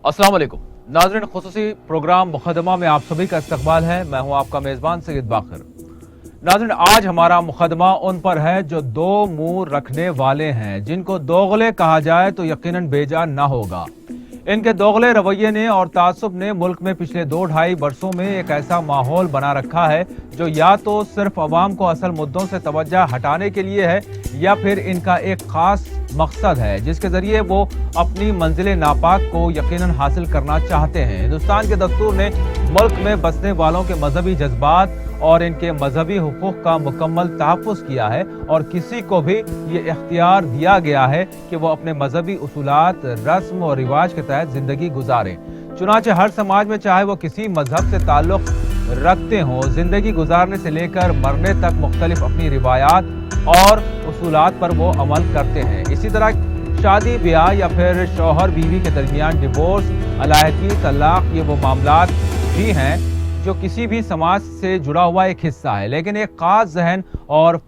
अस्सलाम वालेकुम नाज़रीन, खुसूसी प्रोग्राम मुकदमा में आप सभी का इस्तकबाल है। मैं हूं आपका मेज़बान सैयद बाकर। नाज़रीन, आज हमारा मुकदमा उन पर है जो दो मुंह रखने वाले हैं, जिनको दोगले कहा जाए तो यकीनन बेजा न होगा। इनके दोगले रवैये ने और तासुब ने मुल्क में पिछले 2-2.5 वर्षों में एक ऐसा माहौल बना रखा है जो या तो सिर्फ अवाम को असल मुद्दों से तवज्जो हटाने के लिए है या फिर इनका एक खास मकसद है जिसके जरिए वो अपनी मंजिल नापाक को यकीनन हासिल करना चाहते हैं। हिंदुस्तान के दस्तूर ने मुल्क में बसने वालों के मजहबी जज्बात और इनके मजहबी हुकूक का मुकम्मल तहफ़्फ़ुज़ किया है और किसी को भी ये इख्तियार दिया गया है कि वो अपने मजहबी उसूलात, रस्म और रिवाज के तहत जिंदगी गुजारें। चुनांचे हर समाज में चाहे वो किसी मजहब से ताल्लुक़ रखते हों, जिंदगी गुजारने से लेकर मरने तक मुख्तलिफ अपनी रिवायात और उसूलात पर वो अमल करते हैं। इसी तरह शादी ब्याह या फिर शौहर बीवी के दरमियान डिवोर्स, अलहदगी, तलाक, ये वो मामलात भी हैं जो किसी भी समाज से जुड़ा हुआ एक हिस्सा है, लेकिन एक खास जहन और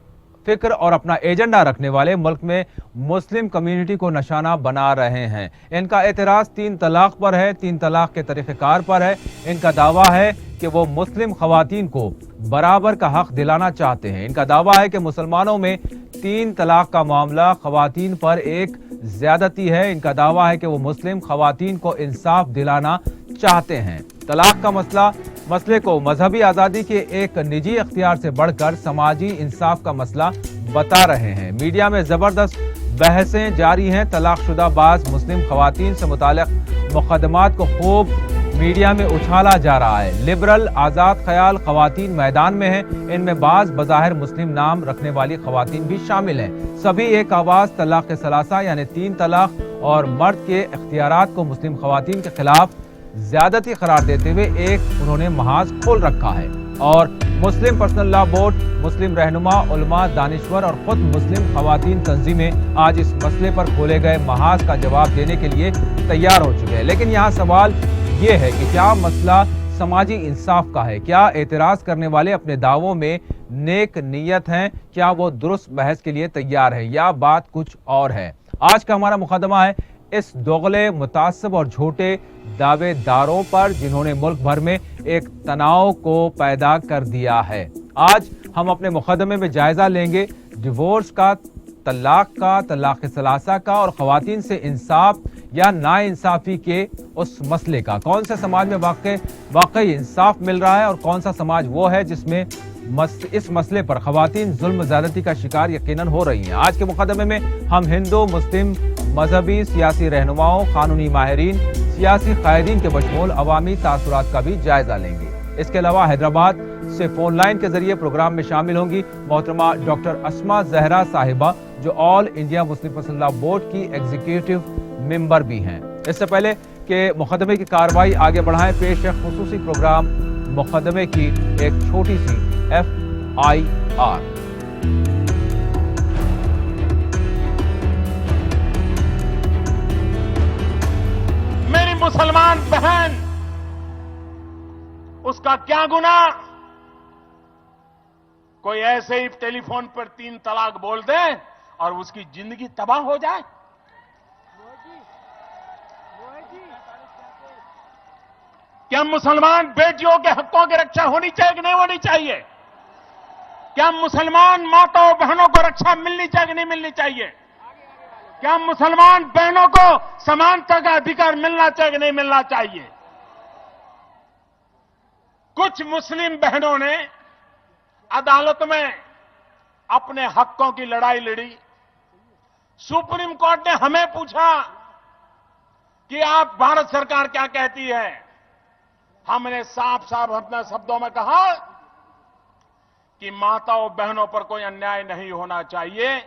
फिक्र और अपना एजेंडा रखने वाले मुल्क में मुस्लिम कम्युनिटी को निशाना बना रहे हैं। इनका एतराज़ 3 तलाक पर है, 3 तलाक के तरीक़ेकार पर है। इनका दावा है कि वो मुस्लिम ख़वातीन को बराबर का हक दिलाना चाहते हैं। इनका दावा है कि मुसलमानों में 3 तलाक का मामला ख़वातीन पर एक ज़्यादती है। इनका दावा है कि वो मुस्लिम ख़वातीन को इंसाफ दिलाना चाहते हैं। तलाक का मसले को मजहबी आज़ादी के एक निजी इख्तियार से बढ़कर समाजी इंसाफ का मसला बता रहे हैं। मीडिया में ज़बरदस्त बहसें जारी हैं। तलाकशुदा बाज़ मुस्लिम ख़वातीन से मुताल्लिक़ मुक़दमात को खूब मीडिया में उछाला जा रहा है। लिबरल आज़ाद ख्याल ख़वातीन मैदान में हैं। इनमें बाज़ बज़ाहिर मुस्लिम नाम रखने वाली ख़वातीन भी शामिल हैं। सभी एक आवाज़ तलाक़ सलासा यानी 3 तलाक और मर्द के इख्तियारात को मुस्लिम ख़वातीन के खिलाफ ज्यादती करार देते हुए उन्होंने महाज खोल रखा है और मुस्लिम पर्सनल लॉ बोर्ड, मुस्लिम रहनुमा, उलमा, दानिश्वर और खुद मुस्लिम ख़वातीन तंजीमें आज इस मसले पर खोले गए महाज का जवाब देने के लिए तैयार हो चुके हैं। लेकिन यहाँ सवाल ये है कि क्या मसला समाजी इंसाफ का है? क्या एतराज़ करने वाले अपने दावों में नेक नीयत हैं? क्या वो दुरुस्त बहस के लिए तैयार है या बात कुछ और है? आज का हमारा मुकदमा है इस दोगले, मुतासिब और झूठे दावेदारों पर जिन्होंने मुल्क भर में एक तनाव को पैदा कर दिया है। आज हम अपने मुकदमे में जायजा लेंगे डिवोर्स का, तलाक का, तलाक सलासा का और ख़वातीन से इंसाफ या नाइंसाफ़ी के उस मसले का। कौन से समाज में वाकई इंसाफ मिल रहा है और कौन सा समाज वो है जिसमें इस मसले पर ख़वातीन जुल्म ज़्यादती का शिकार यकीनन हो रही हैं। आज के मुकदमे में हम हिंदू, मुस्लिम, मजहबी, सियासी रहनुमाओं, कानूनी माहिरीन, सियासी कायदीन के बशमूल अवामी तासुरात का भी जायजा लेंगे। इसके अलावा हैदराबाद से फोन लाइन के जरिए प्रोग्राम में शामिल होंगी मोहतरमा डॉक्टर अस्मा जहरा साहिबा, जो all India Muslim personal law board की एग्जीक्यूटिव मेंबर भी हैं। इससे पहले कि मुकदमे की कार्रवाई आगे बढ़ाएं, पेश है खुसूसी प्रोग्राम मुकदमे की एक छोटी सी FIR। मेरी मुसलमान बहन, उसका क्या गुनाह? कोई ऐसे ही टेलीफोन पर 3 तलाक बोल दे और उसकी जिंदगी तबाह हो जाए? क्या मुसलमान बेटियों के हकों की रक्षा होनी चाहिए कि नहीं होनी चाहिए? क्या मुसलमान माताओं बहनों को रक्षा मिलनी चाहिए कि नहीं मिलनी चाहिए? क्या मुसलमान बहनों को समानता का अधिकार मिलना चाहिए कि नहीं मिलना चाहिए? कुछ मुस्लिम बहनों ने अदालत में अपने हकों की लड़ाई लड़ी। सुप्रीम कोर्ट ने हमें पूछा कि आप भारत सरकार क्या कहती है? हमने साफ साफ अपने शब्दों में कहा कि माताओं बहनों पर कोई अन्याय नहीं होना चाहिए,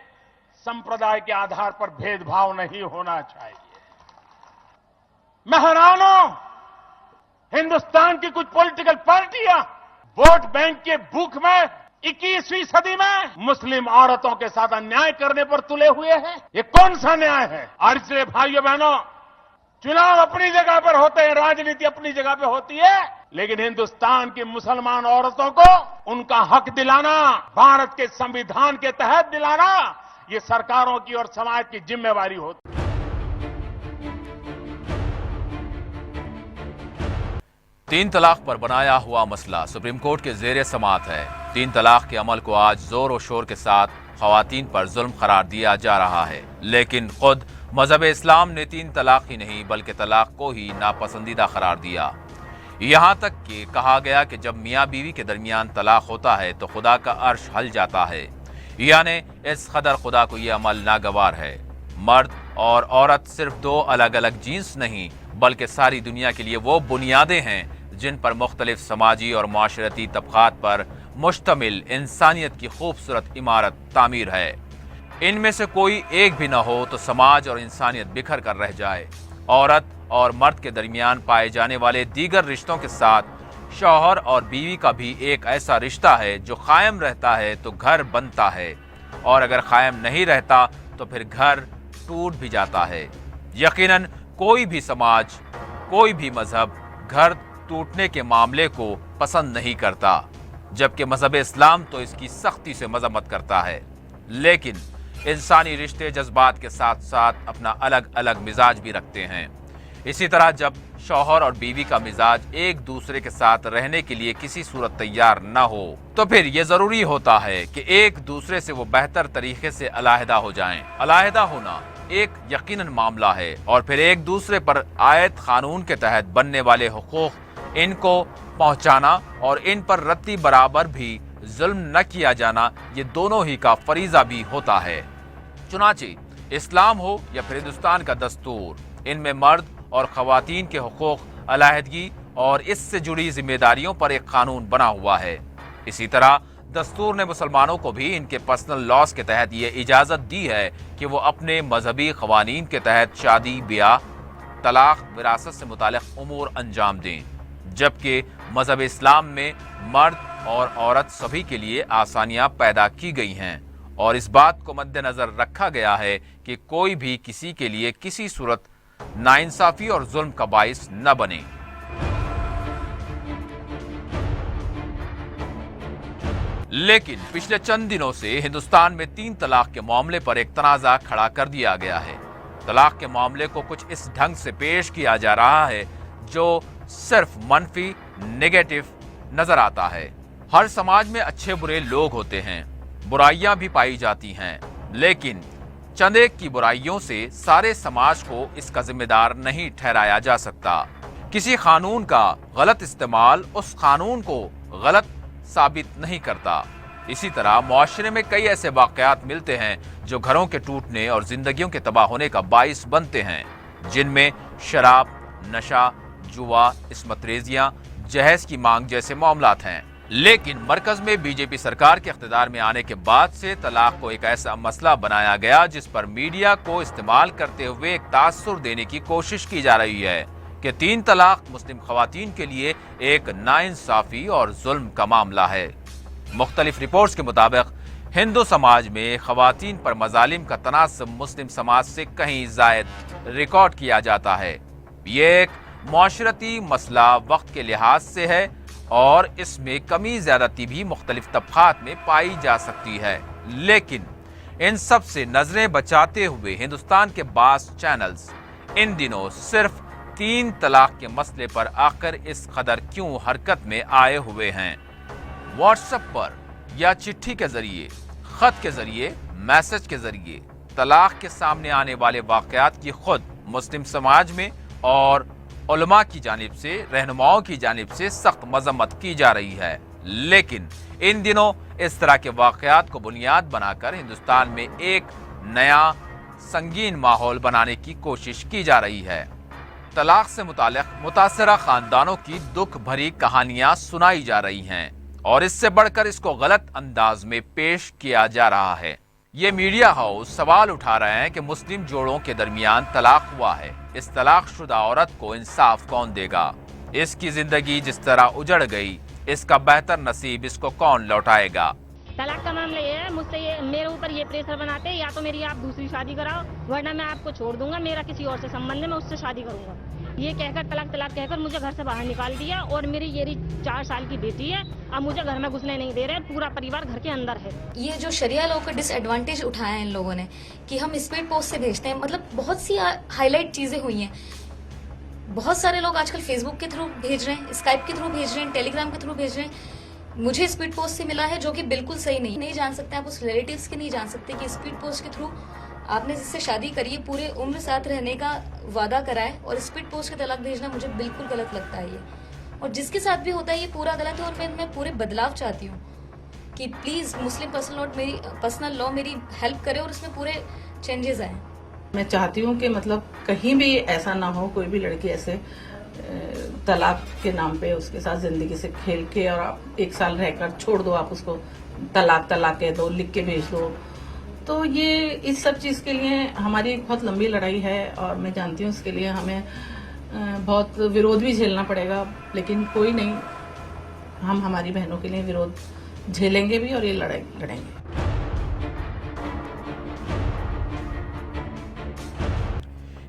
संप्रदाय के आधार पर भेदभाव नहीं होना चाहिए। मैं हैरान हूं, हिंदुस्तान की कुछ पॉलिटिकल पार्टियां वोट बैंक के भूख में 21वीं सदी में मुस्लिम औरतों के साथ अन्याय करने पर तुले हुए हैं। ये कौन सा न्याय है? और इसलिए भाइयों बहनों, चुनाव अपनी जगह पर होते हैं, राजनीति अपनी जगह पर होती है, लेकिन हिंदुस्तान की मुसलमान औरतों को उनका हक दिलाना, भारत के संविधान के तहत दिलाना, ये सरकारों की और समाज की जिम्मेवारी होती है। तीन तलाक पर बनाया हुआ मसला सुप्रीम कोर्ट के ज़ेर समाअत है। तीन तलाक के अमल को आज जोर और शोर के साथ ख़वातीन पर जुल्म करार दिया जा रहा है, लेकिन खुद मजहब इस्लाम ने तीन तलाक ही नहीं बल्कि तलाक को ही नापसंदीदा करार दिया। यहाँ तक कि कहा गया कि जब मियाँ बीवी के दरमियान तलाक होता है तो खुदा का अर्श हल जाता है, यानी इस कदर खुदा को यह अमल नागवार है। मर्द और औरत सिर्फ दो अलग अलग जीन्स नहीं बल्कि सारी दुनिया के लिए वो बुनियादें हैं जिन पर मुख्तलिफ समाजी और माशरती तबकात पर मुश्तमिल इंसानियत की खूबसूरत इमारत तामीर है। इनमें से कोई एक भी न हो तो समाज और इंसानियत बिखर कर रह जाए। औरत और मर्द के दरमियान पाए जाने वाले दीगर रिश्तों के साथ शौहर और बीवी का भी एक ऐसा रिश्ता है जो कायम रहता है तो घर बनता है, और अगर कायम नहीं रहता तो फिर घर टूट भी जाता है। यकीनन कोई भी समाज, कोई भी मजहब घर टूटने के मामले को पसंद नहीं करता, जबकि मजहब इस्लाम तो इसकी सख्ती से मजम्मत करता है। लेकिन इंसानी रिश्ते जज्बात के साथ साथ अपना अलग अलग मिजाज भी रखते हैं। इसी तरह जब शौहर और बीवी का मिजाज एक दूसरे के साथ रहने के लिए किसी सूरत तैयार न हो तो फिर ये जरूरी होता है कि एक दूसरे से वो बेहतर तरीके से अलहदा हो जाएं। अलहदा होना एक यकीनन मामला है, और फिर एक दूसरे पर आयत कानून के तहत बनने वाले हुकूक इनको पहुंचाना और इन पर रत्ती बराबर भी जुल्म न किया जाना, ये दोनों ही का फरीजा भी होता है। चुनाचे इस्लाम हो या फिर हिंदुस्तान का दस्तूर, इनमें मर्द और खवातीन के हुकूक, अलहदगी और इससे जुड़ी जिम्मेदारियों पर एक कानून बना हुआ है। इसी तरह दस्तूर ने मुसलमानों को भी इनके पर्सनल लॉस के तहत ये इजाज़त दी है कि वो अपने मजहबी क़वानीन के तहत शादी, ब्याह, तलाक, विरासत से मुतालिक उमूर अंजाम दें, जबकि मजहब इस्लाम में मर्द और औरत सभी के लिए आसानियां पैदा की गई हैं, और इस बात को मद्देनजर रखा गया है कि कोई भी किसी के लिए किसी सूरत नाइंसाफी और जुल्म का बाइस न बने। लेकिन पिछले चंद दिनों से हिंदुस्तान में तीन तलाक के मामले पर एक तनाज़ा खड़ा कर दिया गया है। तलाक के मामले को कुछ इस ढंग से पेश किया जा रहा है जो सिर्फ मनफी, नेगेटिव नजर आता है। हर समाज में अच्छे बुरे लोग होते हैं, बुराइयां भी पाई जाती हैं, लेकिन चंद एक की बुराइयों से सारे समाज को इसका जिम्मेदार नहीं ठहराया जा सकता। किसी कानून का गलत इस्तेमाल उस कानून को गलत साबित नहीं करता। इसी तरह मुआशरे में कई ऐसे वाकयात मिलते हैं जो घरों के टूटने और जिंदगियों के तबाह होने का बाइस बनते हैं, जिनमें शराब, नशा, जुआ, इस्मत रेजियां, जहेज की मांग जैसे मामलात हैं। लेकिन मरकज में बीजेपी सरकार के इख्तिदार में आने के बाद से तलाक को एक ऐसा मसला बनाया गया जिस पर मीडिया को इस्तेमाल करते हुए एक तासुर देने की कोशिश की जा रही है कि तीन तलाक मुस्लिम खवातीन के लिए एक नाइंसाफी और जुल्म का मामला है। मुख्तलिफ रिपोर्ट्स के मुताबिक हिंदू समाज में खवातीन पर मजालिम का तनासब मुस्लिम समाज से कहीं जायद रिकॉर्ड किया जाता है। ये एक मुआशरती मसला वक्त के लिहाज से है और इसमें कमी ज्यादती भी मुख्तलिफ तबकात में पाई जा सकती है। लेकिन इन सब से नजरें बचाते हुए हिंदुस्तान के बास चैनल्स इन दिनों सिर्फ तीन तलाक के मसले पर आकर इस कदर क्यों हरकत में आए हुए हैं। व्हाट्सएप पर या चिट्ठी के जरिए, खत के जरिए, मैसेज के जरिए तलाक के सामने आने वाले वाकयात की खुद मुस्लिम समाज में और उलमा की जानिब से, रहनुमाओं की जानिब से सख्त मजम्मत की जा रही है। लेकिन इन दिनों इस तरह के वाकयात को बुनियाद बनाकर हिंदुस्तान में एक नया संगीन माहौल बनाने की कोशिश की जा रही है। तलाक से मुताल्लिक मुतासरा खानदानों की दुख भरी कहानियां सुनाई जा रही हैं और इससे बढ़कर इसको गलत अंदाज में पेश किया जा रहा है। ये मीडिया हाउस सवाल उठा रहे हैं कि मुस्लिम जोड़ों के दरमियान तलाक हुआ है, इस तलाकशुदा औरत को इंसाफ कौन देगा? इसकी जिंदगी जिस तरह उजड़ गई, इसका बेहतर नसीब इसको कौन लौटाएगा? तलाक का मामला ये है, मुझसे ये मेरे ऊपर ये प्रेशर बनाते हैं, या तो मेरी आप दूसरी शादी कराओ वरना मैं आपको छोड़ दूंगा, मेरा किसी और से संबंध है, मैं उससे शादी करूंगा। ये कहकर तलाक कहकर मुझे घर से बाहर निकाल दिया और मेरी ये 4 साल की बेटी है, अब मुझे घर में घुसने नहीं दे रहे, पूरा परिवार घर के अंदर है। ये जो शरिया लॉ का डिसएडवांटेज उठाया है इन लोगों ने कि हम स्पीड पोस्ट से भेजते हैं, मतलब बहुत सी हाईलाइट चीजें हुई हैं। बहुत सारे लोग आजकल फेसबुक के थ्रू भेज रहे हैं, स्काइप के थ्रू भेज रहे हैं, टेलीग्राम के थ्रू भेज रहे हैं। मुझे स्पीड पोस्ट से मिला है जो कि बिल्कुल सही नहीं जान सकते आप उस रिलेटिव्स के, नहीं जान सकते कि स्पीड पोस्ट के थ्रू आपने जिससे शादी करी है, पूरे उम्र साथ रहने का वादा करा है, और स्पीड पोस्ट के तलाक भेजना मुझे बिल्कुल गलत लगता है ये। और जिसके साथ भी होता है ये पूरा गलत है, और मैं पूरे बदलाव चाहती हूँ कि प्लीज़ मुस्लिम पर्सनल लॉ मेरी हेल्प करे और इसमें पूरे चेंजेस आए। मैं चाहती हूँ कि मतलब कहीं भी ऐसा ना हो, कोई भी लड़की ऐसे तलाक के नाम पे उसके साथ जिंदगी से खेल के और आप 1 साल रहकर छोड़ दो, आप उसको तलाक कह दो, लिख के भेज दो। तो ये इस सब चीज़ के लिए हमारी बहुत लंबी लड़ाई है, और मैं जानती हूँ इसके लिए हमें बहुत विरोध भी झेलना पड़ेगा, लेकिन कोई नहीं, हम हमारी बहनों के लिए विरोध झेलेंगे भी और ये लड़ाई लड़ेंगे।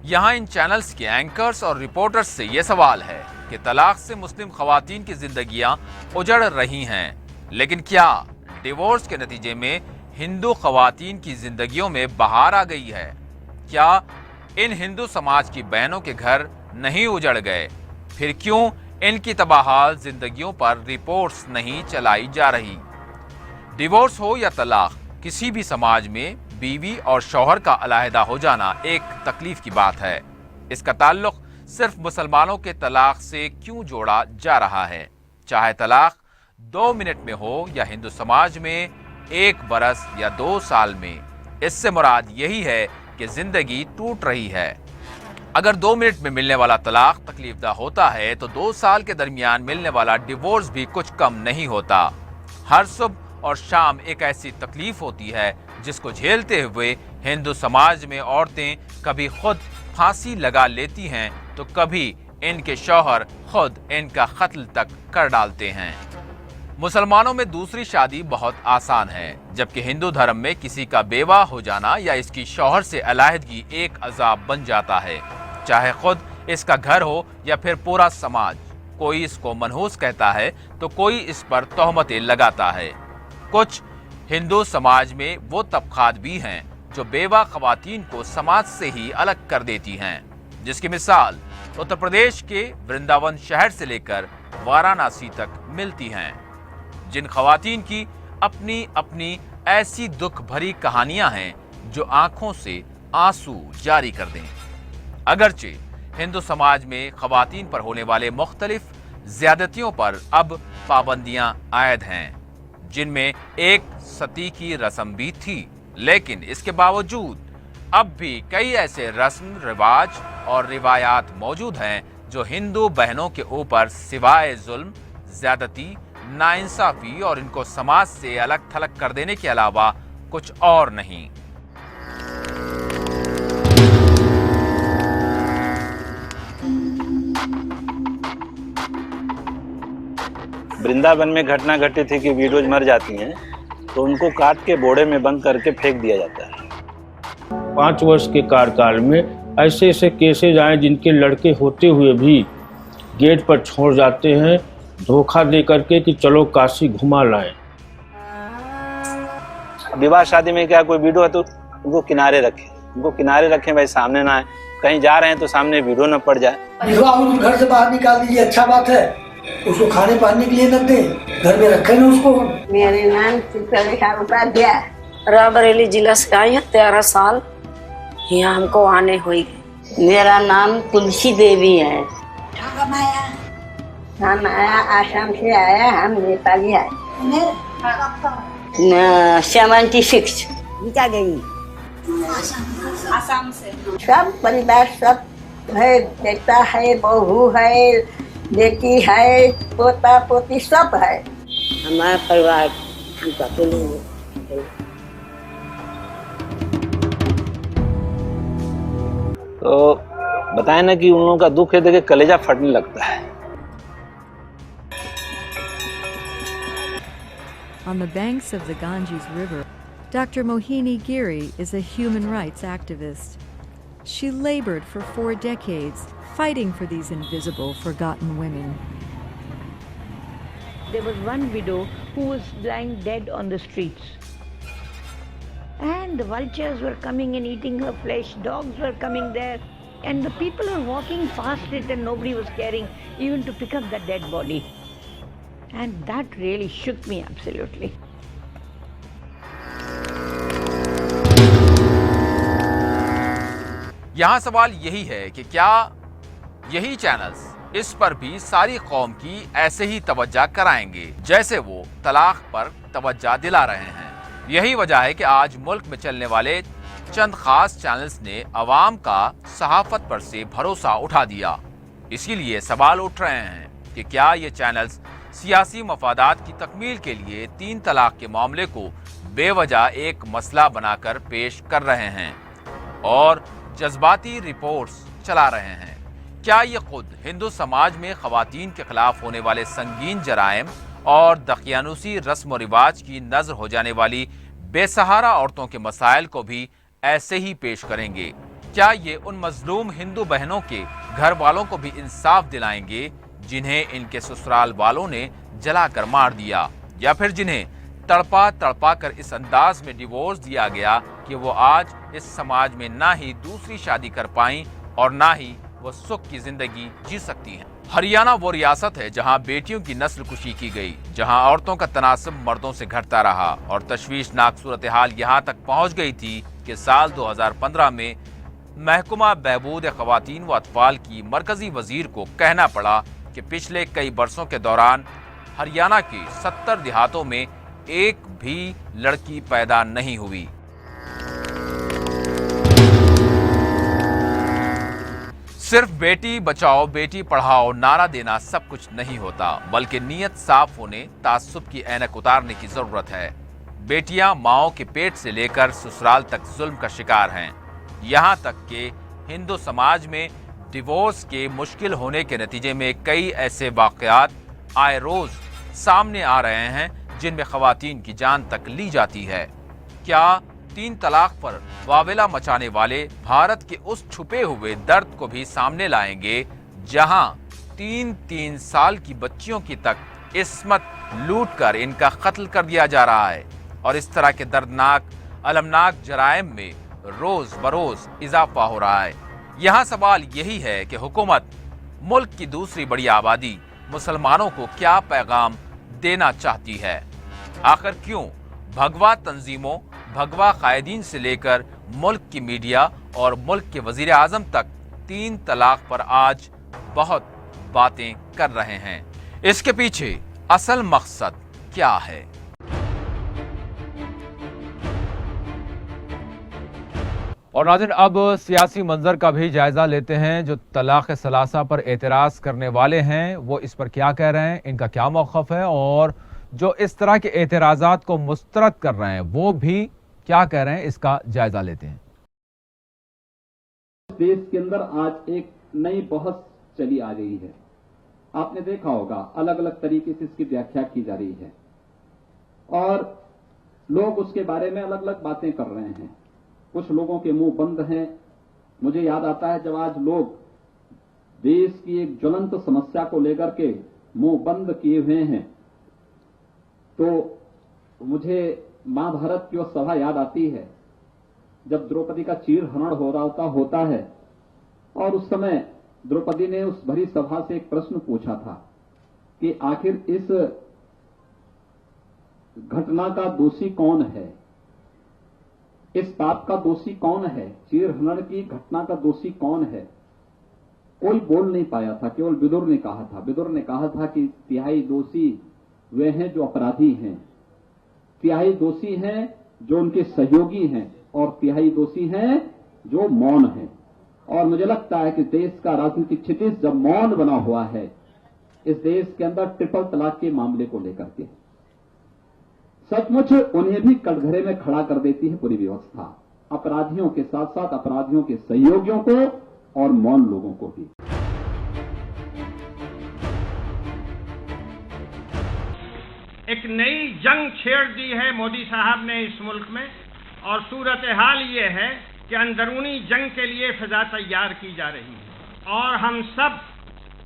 यहाँ इन चैनल्स के एंकर्स और रिपोर्टर्स से ये सवाल है कि तलाक से मुस्लिम खवातीन की जिंदगियां उजड़ रही हैं, लेकिन क्या डिवोर्स के नतीजे में हिंदू खवातीन की जिंदगियों में बहार आ गई है? क्या इन हिंदू समाज की बहनों के घर नहीं उजड़ गए? फिर क्यों इनकी तबाहाल जिंदगियों पर रिपोर्ट्स नहीं चलाई जा रही? डिवोर्स हो या तलाक, किसी भी समाज में बीवी और शौहर का अलहदा हो जाना एक तकलीफ की बात है। इसका ताल्लुक सिर्फ मुसलमानों के तलाक से क्यों जोड़ा जा रहा है? चाहे तलाक 2 मिनट में हो या हिंदू समाज में 1 बरस या 2 साल में, इससे मुराद यही है कि जिंदगी टूट रही है। अगर 2 मिनट में मिलने वाला तलाक तकलीफदा होता है तो 2 साल के दरमियान मिलने वाला डिवोर्स भी कुछ कम नहीं होता। हर सुबह और शाम एक ऐसी तकलीफ होती है जिसको झेलते हुए हिंदू समाज में औरतें कभी खुद फांसी लगा लेती हैं तो कभी इनके शौहर खुद इनका कत्ल तक कर डालते हैं। मुसलमानों में दूसरी शादी बहुत आसान है, जबकि हिंदू धर्म में किसी का बेवा हो जाना या इसकी शौहर से अलहदगी एक अजाब बन जाता है, चाहे खुद इसका घर हो या फिर पूरा समाज। कोई इसको मनहूस कहता है तो कोई इस पर तोहमतें लगाता है। कुछ हिंदू समाज में वो तबकात भी हैं जो बेवा खवातीन को समाज से ही अलग कर देती हैं, जिसकी मिसाल उत्तर प्रदेश के वृंदावन शहर से लेकर वाराणसी तक मिलती हैं, जिन खवातीन की अपनी अपनी ऐसी दुख भरी कहानियां हैं जो आंखों से आंसू जारी कर दें। अगरचे हिंदू समाज में खवातीन पर होने वाले मुख्तलिफ ज्यादतियों पर अब पाबंदियां आयद हैं, जिनमें एक सती की रस्म भी थी, लेकिन इसके बावजूद अब भी कई ऐसे रस्म रिवाज और रिवायात मौजूद हैं जो हिंदू बहनों के ऊपर सिवाय जुल्म, ज्यादती, नाइंसाफी और इनको समाज से अलग थलग कर देने के अलावा कुछ और नहीं। वृंदावन में घटना घटी थी कि विडोज मर जाती हैं तो उनको काट के बोड़े में बंद करके फेंक दिया जाता है। 5 वर्ष के कार्यकाल में ऐसे ऐसे केसेज आए जिनके लड़के होते हुए भी गेट पर छोड़ जाते हैं, धोखा दे करके कि चलो काशी घुमा लाएं। विवाह शादी में क्या कोई विडो है तो उनको किनारे रखें, भाई सामने ना आए। कहीं जा रहे हैं तो सामने विडो न पड़ जाए। उसको घर से बाहर निकाल दीजिए, अच्छा बात है। उसको खाने पानी के लिए न दें, घर में रखें ना उसको। मेरे नाम उपाध्याय, रायबरेली जिला से आई है, 13 साल यहाँ हमको आने हुई। मेरा नाम तुलसी देवी है। हम आया आसाम से आया, हम नेपाली है। 76 क्या गई आसाम से। सब परिवार सब है, बेटा है, बहू है, बेटी है, पोता पोती सब है। हमारा परिवार तो बताए ना कि उन लोगों का दुख है, देखे कलेजा फटने लगता है। On the banks of the Ganges River, Dr. Mohini Giri is a human rights activist. She labored for 4 decades, fighting for these invisible, forgotten women. There was one widow who was lying dead on the streets. And the vultures were coming and eating her flesh, dogs were coming there. And the people were walking past it and nobody was caring even to pick up the dead body. And that really shook me absolutely. यहाँ सवाल यही है कि क्या यही channels इस पर भी सारी कौम की ऐसे ही तवज्जो कराएंगे जैसे वो तलाक पर तवज्जो दिला रहे हैं। यही वजह है कि आज मुल्क में चलने वाले चंद खास चैनल्स ने अवाम का सहाफत पर से भरोसा उठा दिया। इसीलिए सवाल उठ रहे हैं कि क्या ये चैनल्स सियासी मफादात की तकमील के लिए 3 तलाक के मामले को बेवजह एक मसला बनाकर पेश कर रहे हैं और जज्बाती रिपोर्ट्स चला रहे हैं। क्या ये खुद हिंदू समाज में खवातीन के खिलाफ होने वाले संगीन जराइम और दकियानूसी रस्म व रिवाज की नजर हो जाने वाली बेसहारा औरतों के मसाइल को भी ऐसे ही पेश करेंगे? क्या ये उन मजलूम हिंदू बहनों के घर वालों को भी इंसाफ दिलाएंगे जिन्हें इनके ससुराल वालों ने जलाकर मार दिया, या फिर जिन्हें तड़पा तड़पा कर इस अंदाज में डिवोर्स दिया गया कि वो आज इस समाज में ना ही दूसरी शादी कर पाई और ना ही वो सुख की जिंदगी जी सकती हैं? हरियाणा वो रियासत है जहां बेटियों की नस्ल कुशी की गई, जहां औरतों का तनासब मर्दों से घटता रहा और तशवीशनाक सूरत हाल यहां तक पहुंच गई थी कि साल 2015 में महकमा बहबूद खवातीन व अतफाल की मरकजी वजीर को कहना पड़ा कि पिछले कई बरसों के दौरान हरियाणा के 70 देहातों में एक भी लड़की पैदा नहीं हुई। सिर्फ बेटी बचाओ बेटी पढ़ाओ नारा देना सब कुछ नहीं होता, बल्कि नीयत साफ होने तासुब की ऐनक उतारने की जरूरत है। बेटियां माओ के पेट से लेकर ससुराल तक जुल्म का शिकार हैं। यहां तक कि हिंदू समाज में डिवोर्स के मुश्किल होने के नतीजे में कई ऐसे वाकयात आए रोज सामने आ रहे हैं जिनमें खवातीन की जान तक ली जाती है। क्या 3 तलाक पर वावेला मचाने वाले भारत के उस छुपे हुए दर्द को भी सामने लाएंगे जहां 3 साल की बच्चियों की तक इस्मत लूटकर इनका कत्ल कर दिया जा रहा है और इस तरह के दर्दनाक अलमनाक जराइम में रोज बरोज इजाफा हो रहा है। यहाँ सवाल यही है कि हुकूमत मुल्क की दूसरी बड़ी आबादी मुसलमानों को क्या पैगाम देना चाहती है? आखिर क्यों भगवा तंजीमों, भगवा कायदीन से लेकर मुल्क की मीडिया और मुल्क के वजीर आजम तक 3 तलाक पर आज बहुत बातें कर रहे हैं? इसके पीछे असल मकसद क्या है? और नाज़रीन, अब सियासी मंजर का भी जायजा लेते हैं। जो तलाक सलासा पर एतराज़ करने वाले हैं वो इस पर क्या कह रहे हैं, इनका क्या मौक़िफ़ है, और जो इस तरह के एतराज़ात को मुस्तरद कर रहे हैं वो भी क्या कह रहे हैं, इसका जायजा लेते हैं। देश के अंदर आज एक नई बहस चली आ रही है। आपने देखा होगा अलग अलग तरीके से इसकी व्याख्या की जा रही है और लोग उसके बारे में अलग अलग बातें कर रहे हैं। कुछ लोगों के मुंह बंद हैं। मुझे याद आता है जब आज लोग देश की एक ज्वलंत समस्या को लेकर के मुंह बंद किए हुए हैं तो मुझे महाभारत की वो सभा याद आती है जब द्रौपदी का चीरहरण हो रहा होता है और उस समय द्रौपदी ने उस भरी सभा से एक प्रश्न पूछा था कि आखिर इस घटना का दोषी कौन है, इस पाप का दोषी कौन है, चीरहरण की घटना का दोषी कौन है। कोई बोल नहीं पाया था, केवल विदुर ने कहा था। विदुर ने कहा था कि तिहाई दोषी वे हैं जो अपराधी हैं, तिहाई दोषी हैं जो उनके सहयोगी हैं और तिहाई दोषी हैं जो मौन हैं। और मुझे लगता है कि देश का राजनीतिक क्षितिज जब मौन बना हुआ है इस देश के अंदर ट्रिपल तलाक के मामले को लेकर के, सचमुच उन्हें भी कटघरे में खड़ा कर देती है पूरी व्यवस्था, अपराधियों के साथ साथ अपराधियों के सहयोगियों को और मौन लोगों को भी। एक नई जंग छेड़ दी है मोदी साहब ने इस मुल्क में और सूरत हाल ये है कि अंदरूनी जंग के लिए फिजा तैयार की जा रही है और हम सब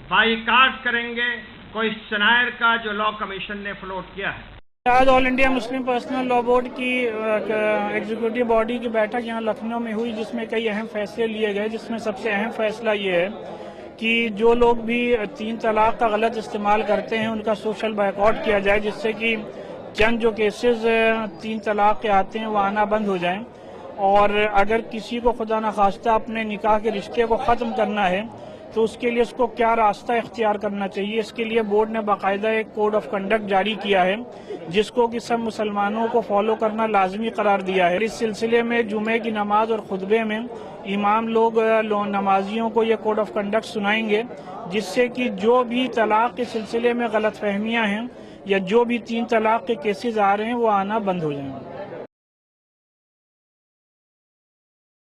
बाइकाट करेंगे क्वेश्चनायर का जो लॉ कमीशन ने फ्लोट किया है। आज all India Muslim personal law board की एग्जीक्यूटिव बॉडी की बैठक यहाँ लखनऊ में हुई, जिसमें कई अहम फैसले लिए गए, जिसमें सबसे अहम फैसला ये है कि जो लोग भी 3 तलाक का गलत इस्तेमाल करते हैं उनका सोशल बायकॉट किया जाए, जिससे कि चंद जो केसेस 3 तलाक के आते हैं वो आना बंद हो जाएं। और अगर किसी को खुदा न खास्ता अपने निकाह के रिश्ते को ख़त्म करना है तो उसके लिए उसको क्या रास्ता इख्तियार करना चाहिए, इसके लिए बोर्ड ने बाकायदा एक कोड ऑफ कंडक्ट जारी किया है, जिसको कि सब मुसलमानों को फॉलो करना लाजमी करार दिया है। इस सिलसिले में जुमे की नमाज और खुतबे में इमाम लोग नमाजियों को ये कोड ऑफ कंडक्ट सुनाएंगे, जिससे कि जो भी तलाक के सिलसिले में गलत फहमियाँ हैं या जो भी 3 तलाक के केसेस आ रहे हैं वो आना बंद हो जाएंगे।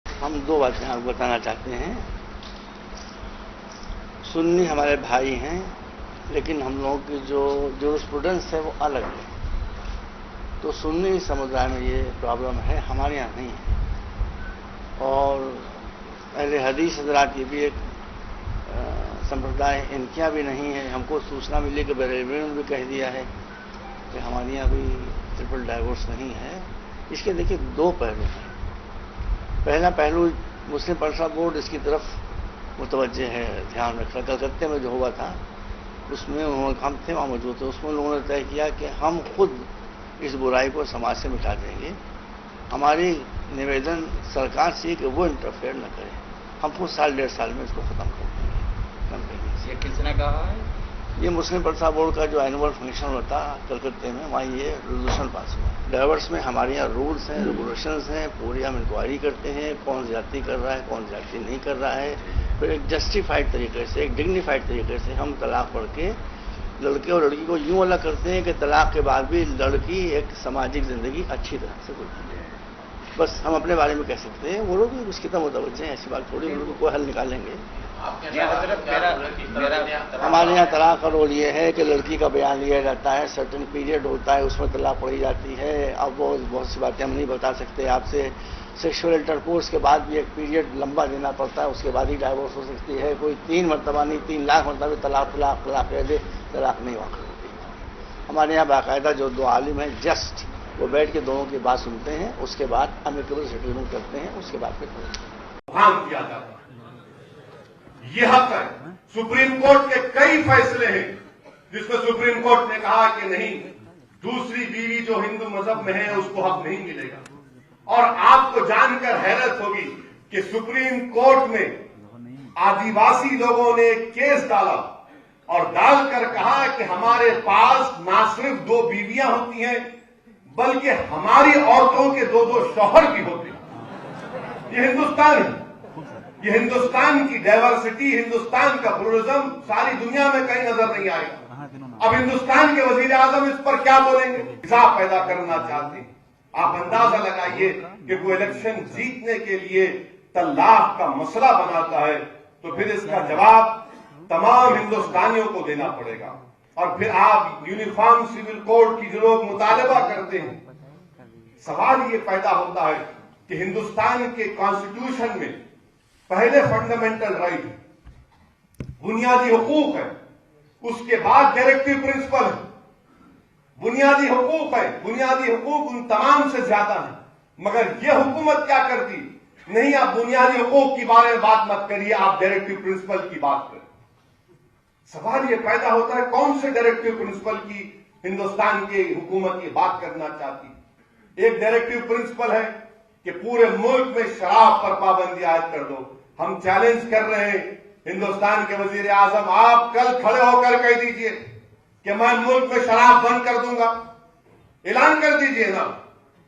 हम 2 बातें आपको बताना चाहते हैं। सुन्नी हमारे भाई हैं, लेकिन हम लोगों की जो जूरिस्प्रूडेंस है वो अलग है। तो सुन्नी समुदाय में ये प्रॉब्लम है, हमारे यहाँ नहीं है। और अहले हदीस हजरात की भी एक संप्रदाय, इनके यहाँ भी नहीं है। हमको सूचना मिली कि बरेलवी ने भी कह दिया है कि हमारे यहाँ भी ट्रिपल डाइवोर्स नहीं है। इसके देखिए 2 पहलू हैं। पहला पहलू मुस्लिम पर्सनल बोर्ड इसकी तरफ मुतवज्जे है, ध्यान रखना। कलकत्ते में जो हुआ था उसमें हम थे, वहाँ मौजूद थे, उसमें लोगों ने तय किया कि हम खुद इस बुराई को समाज से मिटा देंगे। हमारी निवेदन सरकार से कि वो इंटरफेयर न करे, हम कुछ साल 1.5 साल में इसको ख़त्म कर देंगे। ये किसने कहा है? ये मुस्लिम पर्सनल बोर्ड का जो एनुअल फंक्शन होता कलकत्ते में, वहाँ ये रेजोल्यूशन पास हुआ। डाइवर्स में हमारे यहाँ रूल्स हैं, रेगुलेशंस हैं, पूरी हम इंक्वायरी करते हैं कौन ज्यादती कर रहा है, कौन ज्यादती नहीं कर रहा है। फिर एक जस्टिफाइड तरीके से, एक डिग्निफाइड तरीके से हम तलाक पढ़ के लड़के और लड़की को यूँ अलग करते हैं कि तलाक के बाद भी लड़की एक सामाजिक ज़िंदगी अच्छी तरह से गुजरती है। बस हम अपने बारे में कह सकते हैं, वो लोग भी उसकी तरह मुतवज्जे हैं, ऐसी बात थोड़ी, उनको कोई हल निकालेंगे। हमारे यहाँ तलाक का रोल ये है कि लड़की का बयान लिया जाता है, सर्टेन पीरियड होता है, उसमें तलाक पढ़ी जाती है। अब वो बहुत सी बातें हम नहीं बता सकते आपसे। सेक्सुअल इंटरकोर्स के बाद भी एक पीरियड लंबा देना पड़ता है, उसके बाद ही डाइवोर्स हो सकती है। कोई 3 मरतबा नहीं, 3 लाख मरतबा तलाक तलाक तलाक कह दे, तलाक नहीं वाक़ होती। हमारे यहाँ बाकायदा जो 2 आलिम हैं, जस्ट वो बैठ के दोनों की बात सुनते हैं, उसके बाद अमिकेबल सेटलमेंट करते हैं, उसके बाद फिर काम किया जाता है। यह हक है। सुप्रीम कोर्ट के कई फैसले हैं जिसमें सुप्रीम कोर्ट ने कहा कि नहीं, दूसरी बीवी जो हिंदू मजहब में है उसको हक नहीं मिलेगा। और आपको जानकर हैरत होगी कि सुप्रीम कोर्ट में आदिवासी लोगों ने केस डाला और डालकर कहा कि हमारे पास ना सिर्फ 2 बीवियां होती हैं, बल्कि हमारी औरतों के 2-2 शौहर भी होते हैं। ये हिंदुस्तान है, ये हिंदुस्तान की डाइवर्सिटी, हिंदुस्तान का प्लुरलिज्म सारी दुनिया में कहीं नजर नहीं आएगा। अब हिंदुस्तान के वजीर आजम इस पर क्या बोलेंगे? हिसाब पैदा करना चाहते हैं। आप अंदाजा लगाइए कि कोई इलेक्शन जीतने के लिए तलाक का मसला बनाता है तो फिर इसका जवाब तमाम हिंदुस्तानियों को देना पड़ेगा। और फिर आप यूनिफॉर्म सिविल कोड की जो लोग मुतालबा करते हैं, सवाल ये पैदा होता है कि हिंदुस्तान के कॉन्स्टिट्यूशन में पहले फंडामेंटल राइट, बुनियादी हुकूक है, उसके बाद डायरेक्टिव प्रिंसिपल है। बुनियादी हुकूक है, बुनियादी हुकूक उन तमाम से ज्यादा है, मगर यह हुकूमत क्या करती? नहीं, आप बुनियादी हुकूक के बारे में बात मत करिए, आप डायरेक्टिव प्रिंसिपल की बात करें। सवाल यह पैदा होता है कौन से डायरेक्टिव प्रिंसिपल की हिंदुस्तान की हुकूमत ये बात करना चाहती? एक डायरेक्टिव प्रिंसिपल है कि पूरे मुल्क में शराब पर पाबंदी आयद कर दो। हम चैलेंज कर रहे हैं हिंदुस्तान के वजीर आजम, आप कल खड़े होकर कह दीजिए कि मैं मुल्क में शराब बंद कर दूंगा, ऐलान कर दीजिए ना।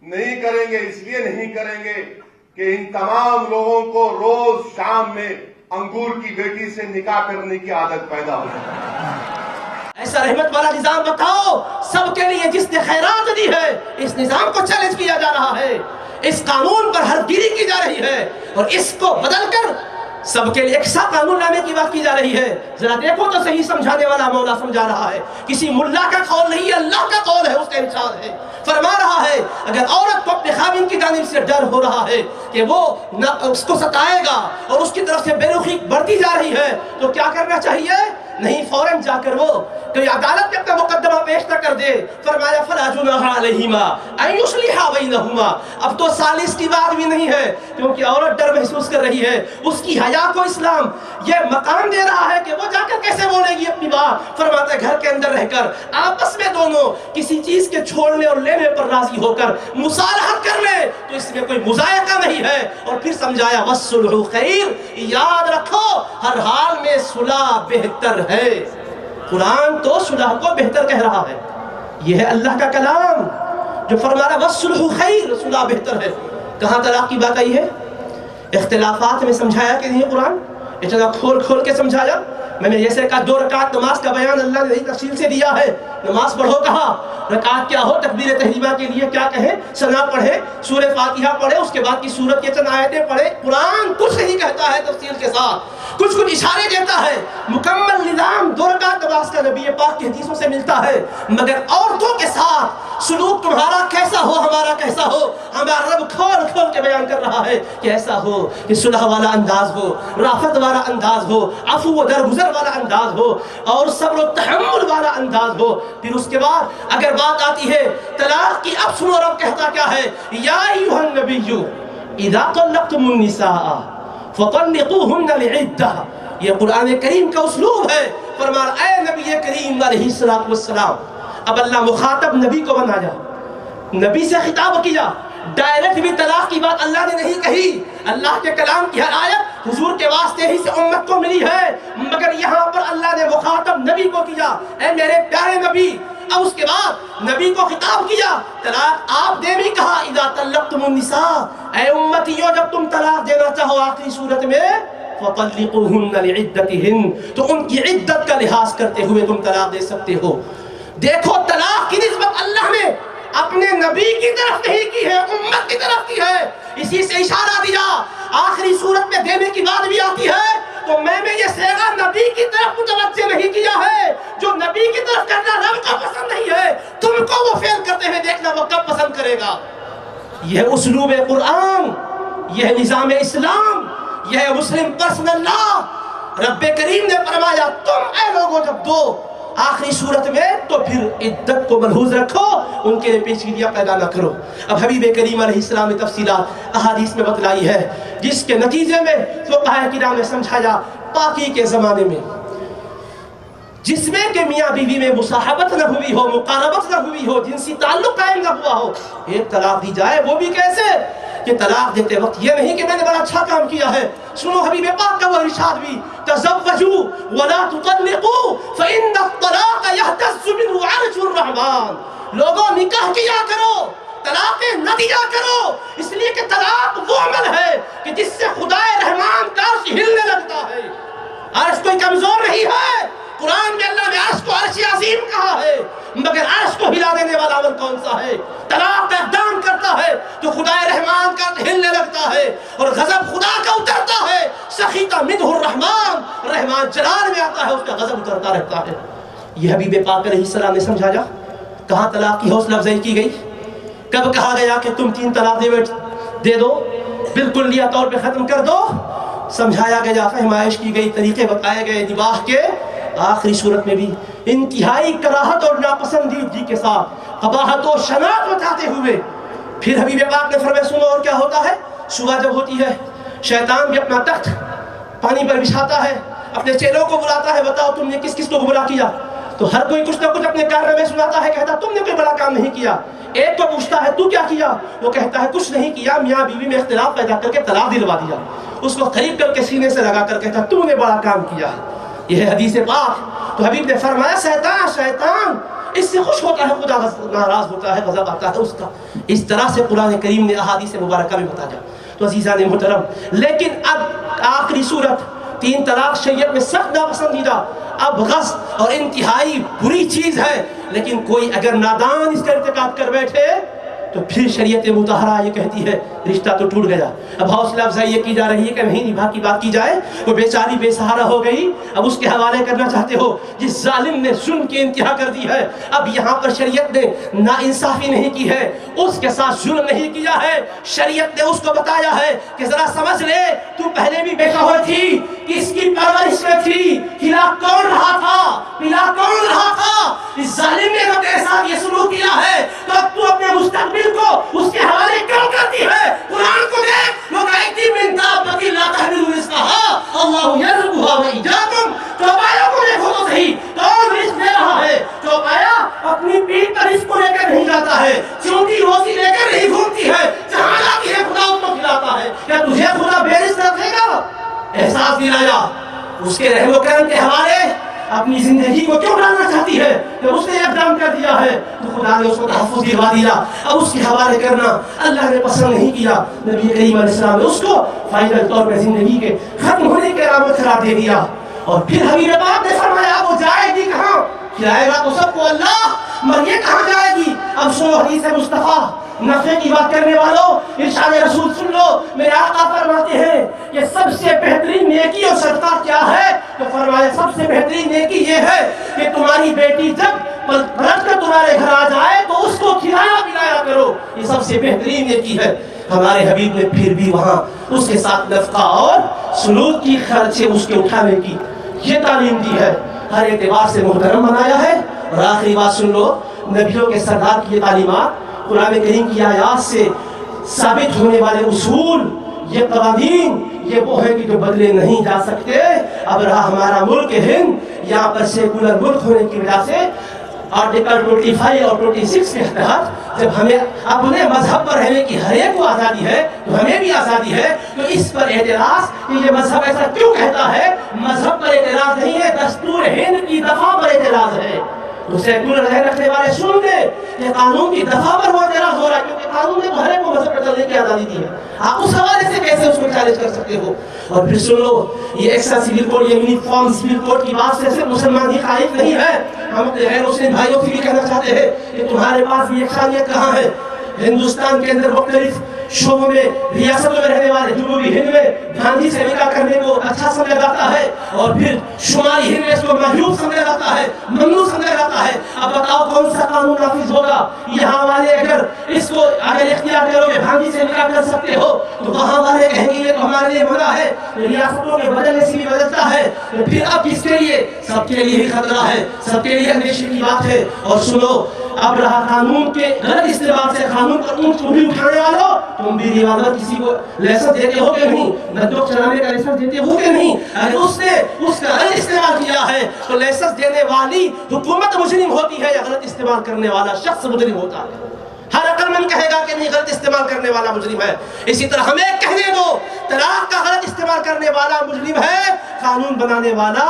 नहीं करेंगे, इसलिए नहीं करेंगे कि इन तमाम लोगों को रोज शाम में अंगूर की बेटी से निकाह करने की आदत पैदा हो जाए। ऐसा रहमत वाला निजाम बताओ सबके लिए जिसने खैरात दी है। इस निजाम को चैलेंज किया जा रहा है, इस कानून पर हरगिरी की जा रही है और इसको बदलकर सबके लिए एक सा कानून लाने की बात की जा रही है। जरा देखो तो सही, समझाने वाला मौला समझा रहा है, किसी मुल्ला का कौल नहीं है, अल्लाह का कौल है, उसका इरशाद है। फरमा रहा है अगर औरत को अपने खाविन की जानिब से डर हो रहा है कि वो उसको सताएगा और उसकी तरफ से बेरुखी बढ़ती जा रही है तो क्या करना चाहिए? नहीं, फौरन जाकर वो कोई अदालत में अपना मुकदमा پیش نہ کر دے، فرمایا فلا جناح علیہما ان یصلحا بینہما. اب تو سالس کی بات بھی نہیں ہے، کیونکہ عورت ڈر محسوس کر رہی ہے. اس کی حیا کو اسلام یہ مقام دے رہا ہے کہ وہ جا کر کیسے بولے گی اپنی بات. فرماتا ہے گھر کے اندر رہ کر آپس میں دونوں کسی چیز کے چھوڑنے اور لینے پر راضی ہو کر مصالحت کر لے تو اس میں کوئی مضائقہ نہیں ہے. اور پھر سمجھایا والصلح خیر، یاد رکھو ہر حال میں صلح بہتر ہے. قرآن تو صلح کو بہتر کہہ رہا ہے. یہ ہے اللہ کا کلام جو فرما رہا والصلح خیر، صلح بہتر ہے. کہاں طلاق کی بات آئی ہے؟ اختلافات میں سمجھایا کہ نہیں قرآن؟ اتنا کھول کھول کے سمجھایا. میں نے جیسے کہا 2 رکعت نماز کا بیان اللہ نے تفصیل سے دیا ہے. نماز پڑھو کہا، رکعت کیا ہو، تکبیر تحریمہ کے لیے کیا کہیں، ثنا پڑھے، سورہ فاتحہ پڑھے، اس کے بعد کی سورت کی چند آیتیں پڑھے. قرآن کچھ نہیں کہتا ہے تفصیل کے ساتھ، کچھ اشارے دیتا ہے. مکمل نظام 2 رکعت نماز کا نبی پاک کی حدیثوں سے ملتا ہے. مگر عورتوں کے ساتھ سلوک تمہارا کیسا ہو، ہمارا کیسا ہو، ہمارا رب کھول کھول کے بیان کر رہا ہے کہ ایسا ہو کہ صلح والا انداز ہو، رافت والا انداز ہو، عفو و درگزر والا انداز ہو، اور صبر و تحمل والا انداز ہو. پھر اس کے بعد اگر بات آتی ہے طلاق کی، اب سنو رب کہتا کیا ہے، یا ایھا النبی اذا طلقتم النساء فطلقوهن لعدہ. یہ قرآن کریم کا اسلوب ہے. فرمایا اے نبی کریم علیہ السلام. اب اللہ مخاطب نبی کو بنایا، نبی سے خطاب کیا. ڈائریکٹ بھی طلاق کی بات اللہ نے نہیں کہی. اللہ کے کلام کی ہر آیت حضور کے واسطے ہی سے امت کو ملی ہے، مگر یہاں پر اللہ نے مخاطب نبی کو کیا، اے میرے پیارے نبی. اب اس کے بعد نبی کو خطاب کیا، طلاق آپ نے بھی کہا اذا طلقتم النساء، اے امتیوں جب تم طلاق دینا چاہو آخری صورت میں فطلقوهن لعدتهن، تو ان کی عدت کا لحاظ کرتے ہوئے تم طلاق دے سکتے ہو. دیکھو طلاق کی نسبت اللہ نے اپنے نبی کی طرف نہیں کی ہے، امت کی طرف کی ہے. اسی سے اشارہ دیا. آخری صورت میں دینے کی بات بھی آتی ہے تو میں نے یہ صیغہ نبی کی طرف متوجہ نہیں کیا ہے. جو نبی کی طرف کرنا رب کو پسند نہیں ہے، تم کو وہ فعل کرتے ہوئے دیکھنا وہ کب پسند کرے گا. یہ اسلوب قرآن، یہ نظام اسلام، یہ مسلم پرسنل لا. رب کریم نے فرمایا تم اے لوگوں جب دو آخری صورت میں تو پھر عدت کو ملحوظ رکھو، ان کے لیے پیچیدگیاں پیدا نہ کرو. اب حبیب کریم علیہ السلام نے تفصیلات احادیث میں بتلائی ہے، جس کے نتیجے میں فقہاء کرام نے سمجھایا پاکی کے زمانے میں جس میں کہ میاں بیوی میں مصاحبت نہ ہوئی ہو، مقاربت نہ ہوئی ہو، جنسی تعلق قائم نہ ہوا ہو، ایک طلاق دی جائے. وہ بھی کیسے کہ طلاق دیتے وقت یہ نہیں کہ میں نے بڑا اچھا کام کیا ہے. سنو حبیب پاک کا وہ ارشاد بھی، تزوجوا ولا تطلقوا فإن الطلاق يهتز منه عرش الرحمن. لوگوں نکاح کیا کرو، طلاقیں نہ دیا کرو، اس لیے کہ طلاق وہ عمل ہے کہ جس سے خدائے رحمان کا عرش ہلنے لگتا ہے. عرش کوئی کمزور نہیں ہے. قرآن میں اللہ نے عرش کو عرش عظیم کہا ہے، مگر عرش کو ہلا دینے والا عمل کون سا ہے؟ طلاق کا اقدام کرتا ہے تو خدا رحمان کا ہلنے لگتا ہے اور غضب خدا کا اترتا ہے. سخیت منہ الرحمان، رحمان جلال میں آتا ہے، اس کا غضب اترتا رہتا ہے. یہ حبیب پاک علیہ السلام نے سمجھایا. کہاں طلاق کی حوصلہ افزائی کی گئی؟ کب کہا گیا کہ تم 3 طلاق دے دو، بالکل لیا طور پہ ختم کر دو؟ سمجھایا گیا، فہمائش کی گئی، طریقے بتائے گئے. نباہ کے آخری صورت میں بھی انتہائی کراہت اور ناپسندیدگی کے ساتھ قباحت و شناعت بتاتے ہوئے پھر حبیب پاک نے فرمایا سنو اور کیا ہوتا ہے. صبح جب ہوتی ہے شیطان بھی اپنا تخت پانی پر بچھاتا ہے، اپنے چیلوں کو بلاتا ہے، بتاؤ تم نے کس کس کو گمراہ کیا. تو ہر کوئی کچھ نہ کچھ اپنے کارنامے سناتا ہے، کہتا تم نے کوئی بڑا کام نہیں کیا. ایک کو پوچھتا ہے تو کیا کیا، وہ کہتا ہے کچھ نہیں کیا، میاں بیوی میں اختلاف پیدا کر کے طلاق دلوا دیا. اس کو قریب کر کے سینے سے لگا کر کہتا تو نے بڑا کام کیا. یہ ہے حدیث پاک. تو حبیب نے فرمایا شیطان اس سے خوش ہوتا ہے، خدا ناراض ہوتا ہے، غضب آتا ہے اس کا. اس طرح سے قرآن کریم نے احادیث مبارکہ میں بتایا. تو عزیزان محترم، لیکن اب آخری صورت 3 طلاق شریعت میں سخت ناپسندیدہ، اب غصب اور انتہائی بری چیز ہے. لیکن کوئی اگر نادان اس کا ارتکاب کر بیٹھے تو پھر شریعت مطہرہ یہ کہتی ہے رشتہ تو ٹوٹ گیا. اب حوصلہ افزائی یہ کی جا رہی ہے کہ نہیں نبھا کی بات کی جائے، وہ بیچاری بے سہارا ہو گئی، اب اس کے حوالے کرنا چاہتے ہو جس ظالم نے ظلم کی انتہا کر دی ہے. اب یہاں پر شریعت نے ناانصافی نہیں کی ہے، اس کے ساتھ ظلم نہیں کیا ہے. شریعت نے اس کو بتایا ہے کہ ذرا سمجھ لے تو پہلے بھی بیٹھا ہوئی تھی، کس کی پرورش میں تھی، کھلا کون رہا تھا، پلا کون رہا تھا. اس ظالم نے जिंदगी को क्यों डालना चाहती है, कि उसने इक़दाम कर दिया है तो खुदा ने उसको तहफ़्फ़ुज़ दिलवा दिया। अब उसके हवाले करना अल्लाह ने पसंद नहीं किया। नबी करीम अलैहिस्सलाम ने उसको फाइनल तौर पर जिंदगी के खत्म होने के अलामत करार दे दिया। और फिर हबीब पाक ने फरमाया वो जाएगी कहाँ, खिलाएगा तो सबको अल्लाह, मगर ये कहाँ जाएगी। अब सुनो हदीस मुस्तफ़ा, नफ़े की बात करने वालों इरशाद रसूल सुन लो। मेरे आका फरमाते हैं कि सबसे बेहतरीन नेकी और सदका क्या है, तो फरमाया सबसे बेहतरीन नेकी ये है कि तुम्हारी बेटी जब पलट कर तुम्हारे घर आ जाए तो उसको खिलाया पिलाया करो, ये सबसे बेहतरीन नेकी है। हमारे हबीब ने फिर भी वहाँ उसके साथ नफ़का और सुलूक की खर्चे उसके उठाने की ये तालीम दी है, हर एतबार से मोहतरम बनाया है। और आखिरी बात सुन लो, नबियों के सरदार की ये तालीमात, कुरान करीम की आयात से साबित होने वाले उसूल, ये कवानीन, ये वो है कि जो बदले नहीं जा सकते। अब रहा हमारा मुल्क हिंद, यहाँ पर सेकुलर मुल्क होने की वजह से आर्टिकल 25 और 26 के तहत जब हमें अपने मजहब पर रहने की हर एक को आज़ादी है तो हमें भी आज़ादी है। तो इस पर एतराज़ कि ये मजहब ऐसा क्यों कहता है, मजहब पर एतराज़ नहीं है, दस्तूर हिंद की दफ़ा पर एतराज़ है। तो सेकुलर रखने वाले सुन ले कि कानून की दफा पर वो एतराज हो रहा है, क्योंकि कानून ने तो हर एक को मजहब पर चलने की आज़ादी दी है। आप उस हवाले से कैसे उसको चैलेंज कर सकते हो। और फिर सुन लो, ये एक्स्ट्रा सिविल कोड, ये यूनिफॉर्म सिविल कोड की बात से सिर्फ मुसलमान ही कायम नहीं है, हम अपने गैर मुस्लिम भाइयों से भी कहना चाहते हैं कि तुम्हारे पास भी यकसानियत कहाँ है। हिंदुस्तान के अंदर मुख्तलिफ शोबों में रियासतों में रहने वाले जनूबी हिंद में गांधी से निकाह करने को अच्छा समझा जाता है, और फिर शुमाली हिंद में इसको मजरूब समझा जाता है, ममनू समझा जाता है। अब बताओ कौन सा कानून नाफिज होगा। यहाँ वाले अगर इसको अगर इख्तियार करोगे गांधी से निकाह कर सकते हो, तो वहाँ वाले कहेंगे ये तो हमारे लिए मना है, रियासतों के बदलने से भी बदलता है। तो फिर अब किसके लिए, सबके लिए ही खतरा है, सबके लिए अंदेशे की बात है। और सुनो, अब रहा कानून के गलत इस्तेमाल से, कानून पर उंगली उठाने वालों, तुम भी रिवाजा किसी को लाइसेंस देते हो कि नहीं, बंदूक चलाने का लाइसेंस देते हो कि नहीं। अगर उसने उसका गलत इस्तेमाल किया है तो लाइसेंस देने वाली हुकूमत मुजरिम होती है या गलत इस्तेमाल करने वाला शख्स मुजरिम होता है। हर अक्लमंद कहेगा कि नहीं, गलत इस्तेमाल करने वाला मुजरिम है। इसी तरह हमें कहने दो, तलाक का गलत इस्तेमाल करने वाला मुजरिम है, कानून बनाने वाला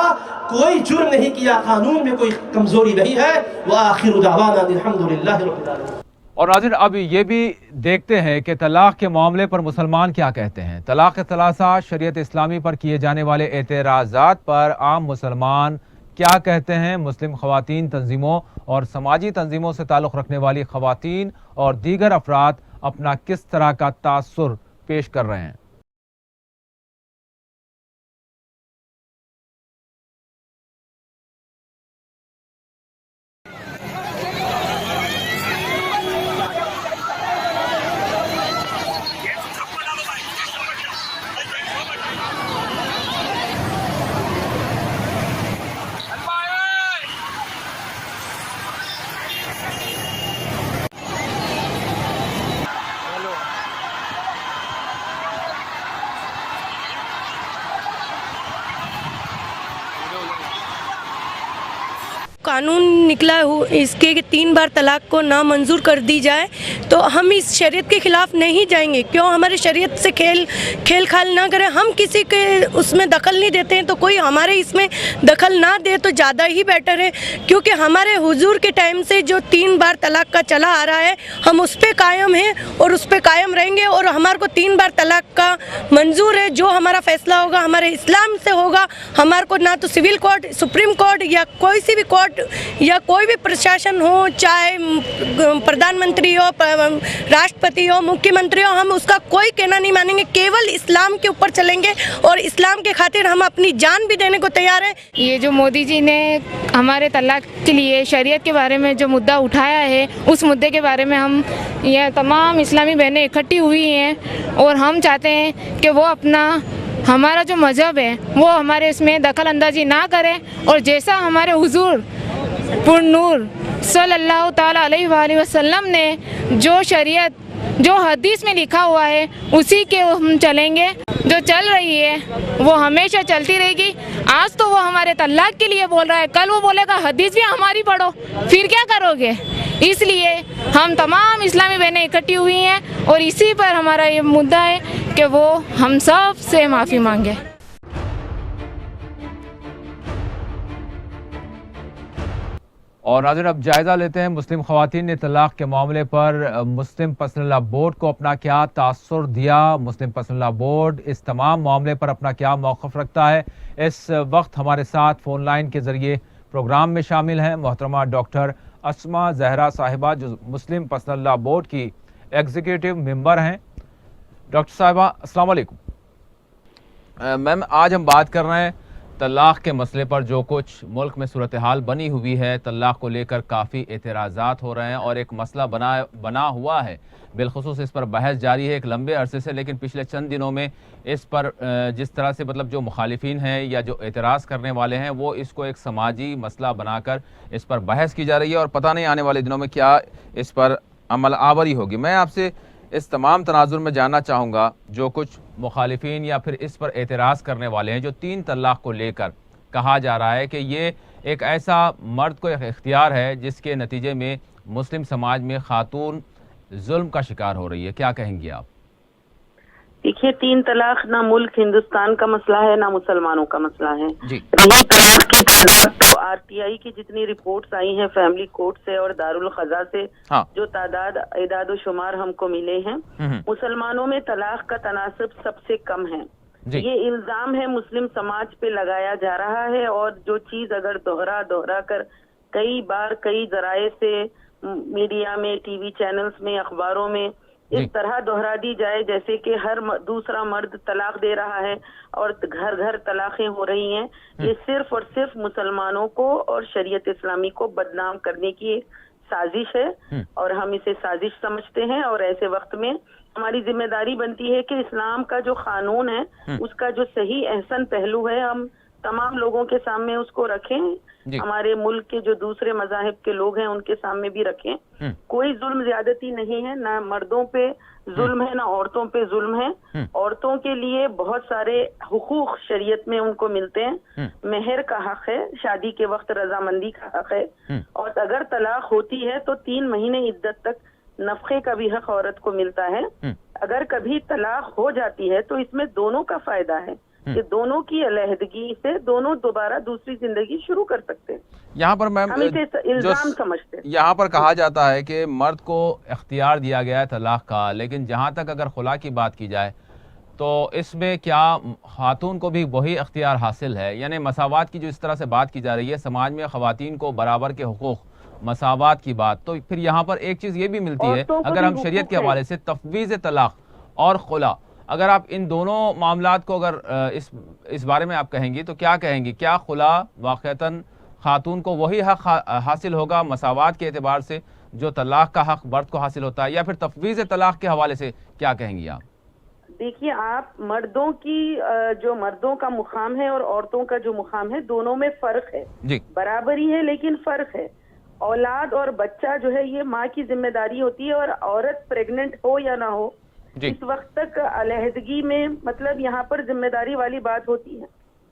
कोई जुर्म नहीं किया, कानून में कोई कमजोरी नहीं है। व आखिर दावाना अल्हम्दुलिल्लाह रब्बिल आलमीन। और नाज़रीन, अब ये भी देखते हैं कि तलाक के मामले पर मुसलमान क्या कहते हैं। तलाक सलासा शरीयत इस्लामी पर किए जाने वाले एतराज़ात पर आम मुसलमान क्या कहते हैं। मुस्लिम ख़वातीन तंजीमों और समाजी तंजीमों से ताल्लुक़ रखने वाली ख़वातीन और दीगर अफराद अपना किस तरह का तासुर पेश कर रहे हैं। कानून निकला हो इसके कि 3 बार तलाक को नामंजूर कर दी जाए, तो हम इस शरीयत के खिलाफ नहीं जाएंगे। क्यों हमारे शरीयत से खेल खाल ना करें, हम किसी के उसमें दखल नहीं देते हैं, तो कोई हमारे इसमें दखल ना दे तो ज़्यादा ही बेटर है। क्योंकि हमारे हुजूर के टाइम से जो 3 बार तलाक का चला आ रहा है, हम उस पर कायम हैं और उस पर कायम रहेंगे। और हमारे को 3 बार तलाक का मंजूर है। जो हमारा फैसला होगा हमारे इस्लाम से होगा। हमारे को ना तो सिविल कोर्ट, सुप्रीम कोर्ट या कोई सी भी कोर्ट या कोई भी प्रशासन हो, चाहे प्रधानमंत्री हो, राष्ट्रपति हो, मुख्यमंत्री हो, हम उसका कोई कहना नहीं मानेंगे। केवल इस्लाम के ऊपर चलेंगे और इस्लाम के खातिर हम अपनी जान भी देने को तैयार हैं। ये जो मोदी जी ने हमारे तलाक के लिए शरीयत के बारे में जो मुद्दा उठाया है, उस मुद्दे के बारे में हम ये तमाम इस्लामी बहनें इकट्ठी हुई हैं और हम चाहते हैं कि वो अपना हमारा जो मज़हब है वो हमारे इसमें दखल अंदाजी ना करें और जैसा हमारे हुजूर पुरनूर सल्लल्लाहु ताला अलैहि वसल्लम ने जो शरीयत जो हदीस में लिखा हुआ है उसी के हम चलेंगे। जो चल रही है वो हमेशा चलती रहेगी। आज तो वो हमारे तलाक के लिए बोल रहा है, कल वो बोलेगा हदीस भी हमारी पढ़ो, फिर क्या करोगे। इसलिए हम तमाम इस्लामी बहनें इकट्ठी हुई हैं और इसी पर हमारा ये मुद्दा है कि वो हम सब से माफ़ी मांगे। اور ناظرین اب جائزہ لیتے ہیں مسلم خواتین نے طلاق کے معاملے پر مسلم پرسنل لا بورڈ کو اپنا کیا تاثر دیا، مسلم پرسنل لا بورڈ اس تمام معاملے پر اپنا کیا موقف رکھتا ہے۔ اس وقت ہمارے ساتھ فون لائن کے ذریعے پروگرام میں شامل ہیں محترمہ ڈاکٹر اسما زہرا صاحبہ، جو مسلم پرسنل لا بورڈ کی ایگزیکٹو ممبر ہیں۔ ڈاکٹر صاحبہ السلام علیکم۔ میم آج ہم بات کر رہے ہیں طلاق کے مسئلے پر، جو کچھ ملک میں صورتحال بنی ہوئی ہے، طلاق کو لے کر کافی اعتراضات ہو رہے ہیں اور ایک مسئلہ بنا ہوا ہے، بالخصوص اس پر بحث جاری ہے ایک لمبے عرصے سے، لیکن پچھلے چند دنوں میں اس پر جس طرح سے جو مخالفین ہیں یا جو اعتراض کرنے والے ہیں وہ اس کو ایک سماجی مسئلہ بنا کر اس پر بحث کی جا رہی ہے اور پتہ نہیں آنے والے دنوں میں کیا اس پر عمل آوری ہوگی۔ میں آپ سے اس تمام تناظر میں جاننا چاہوں گا، جو کچھ مخالفین یا پھر اس پر اعتراض کرنے والے ہیں، جو 3 طلاق کو لے کر کہا جا رہا ہے کہ یہ ایک ایسا مرد کو ایک اختیار ہے جس کے نتیجے میں مسلم سماج میں خاتون ظلم کا شکار ہو رہی ہے، کیا کہیں گی آپ؟ دیکھیے 3 طلاق نہ ملک ہندوستان کا مسئلہ ہے نہ مسلمانوں کا مسئلہ ہے۔ جی رہی طلاق کی تعداد تو RTI کی جتنی رپورٹس آئی ہیں فیملی کورٹ سے اور دارالخضا سے، جو تعداد اعداد و شمار ہم کو ملے ہیں، مسلمانوں میں طلاق کا تناسب سب سے کم ہے۔ یہ الزام ہے مسلم سماج پہ لگایا جا رہا ہے، اور جو چیز اگر دوہرا کر کئی بار کئی ذرائع سے میڈیا میں، ٹی وی چینلز میں، اخباروں میں اس طرح دوہرا دی جائے جیسے کہ ہر دوسرا مرد طلاق دے رہا ہے اور گھر گھر طلاقیں ہو رہی ہیں، یہ صرف اور صرف مسلمانوں کو اور شریعت اسلامی کو بدنام کرنے کی سازش ہے، اور ہم اسے سازش سمجھتے ہیں۔ اور ایسے وقت میں ہماری ذمہ داری بنتی ہے کہ اسلام کا جو قانون ہے اس کا جو صحیح احسن پہلو ہے ہم تمام لوگوں کے سامنے اس کو رکھیں، ہمارے ملک کے جو دوسرے مذاہب کے لوگ ہیں ان کے سامنے بھی رکھیں۔ کوئی ظلم زیادتی نہیں ہے، نہ مردوں پہ ظلم ہے نہ عورتوں پہ ظلم ہے۔ عورتوں کے لیے بہت سارے حقوق شریعت میں ان کو ملتے ہیں، مہر کا حق ہے، شادی کے وقت رضامندی کا حق ہے، اور اگر طلاق ہوتی ہے تو 3 مہینے عدت تک نفقے کا بھی حق عورت کو ملتا ہے۔ اگر کبھی طلاق ہو جاتی ہے تو اس میں دونوں کا فائدہ ہے کہ دونوں کی علیحدگی سے دونوں دوبارہ دوسری زندگی شروع کر سکتے ہیں۔ یہاں پر میم ہم اسے الزام سمجھتے ہیں۔ یہاں پر کہا جاتا ہے کہ مرد کو اختیار دیا گیا ہے طلاق کا، لیکن جہاں تک اگر خلا کی بات کی جائے تو اس میں کیا خاتون کو بھی وہی اختیار حاصل ہے؟ یعنی مساوات کی جو اس طرح سے بات کی جا رہی ہے، سماج میں خواتین کو برابر کے حقوق، مساوات کی بات، تو پھر یہاں پر ایک چیز یہ بھی ملتی ہے، اگر ہم شریعت کے حوالے سے تفویض طلاق اور خلا، اگر آپ ان دونوں معاملات کو اگر اس بارے میں آپ کہیں گی تو کیا کہیں گی؟ کیا خلا واقعتاً خاتون کو وہی حق حاصل ہوگا مساوات کے اعتبار سے جو طلاق کا حق مرد کو حاصل ہوتا ہے، یا پھر تفویض طلاق کے حوالے سے کیا کہیں گی آپ؟ دیکھیے آپ مردوں کی جو مردوں کا مقام ہے اور عورتوں کا جو مقام ہے دونوں میں فرق ہے، برابری ہے لیکن فرق ہے۔ اولاد اور بچہ جو ہے یہ ماں کی ذمہ داری ہوتی ہے، اور عورت پریگننٹ ہو یا نہ ہو اس وقت تک علیحدگی میں مطلب یہاں پر ذمہ داری والی بات ہوتی ہے۔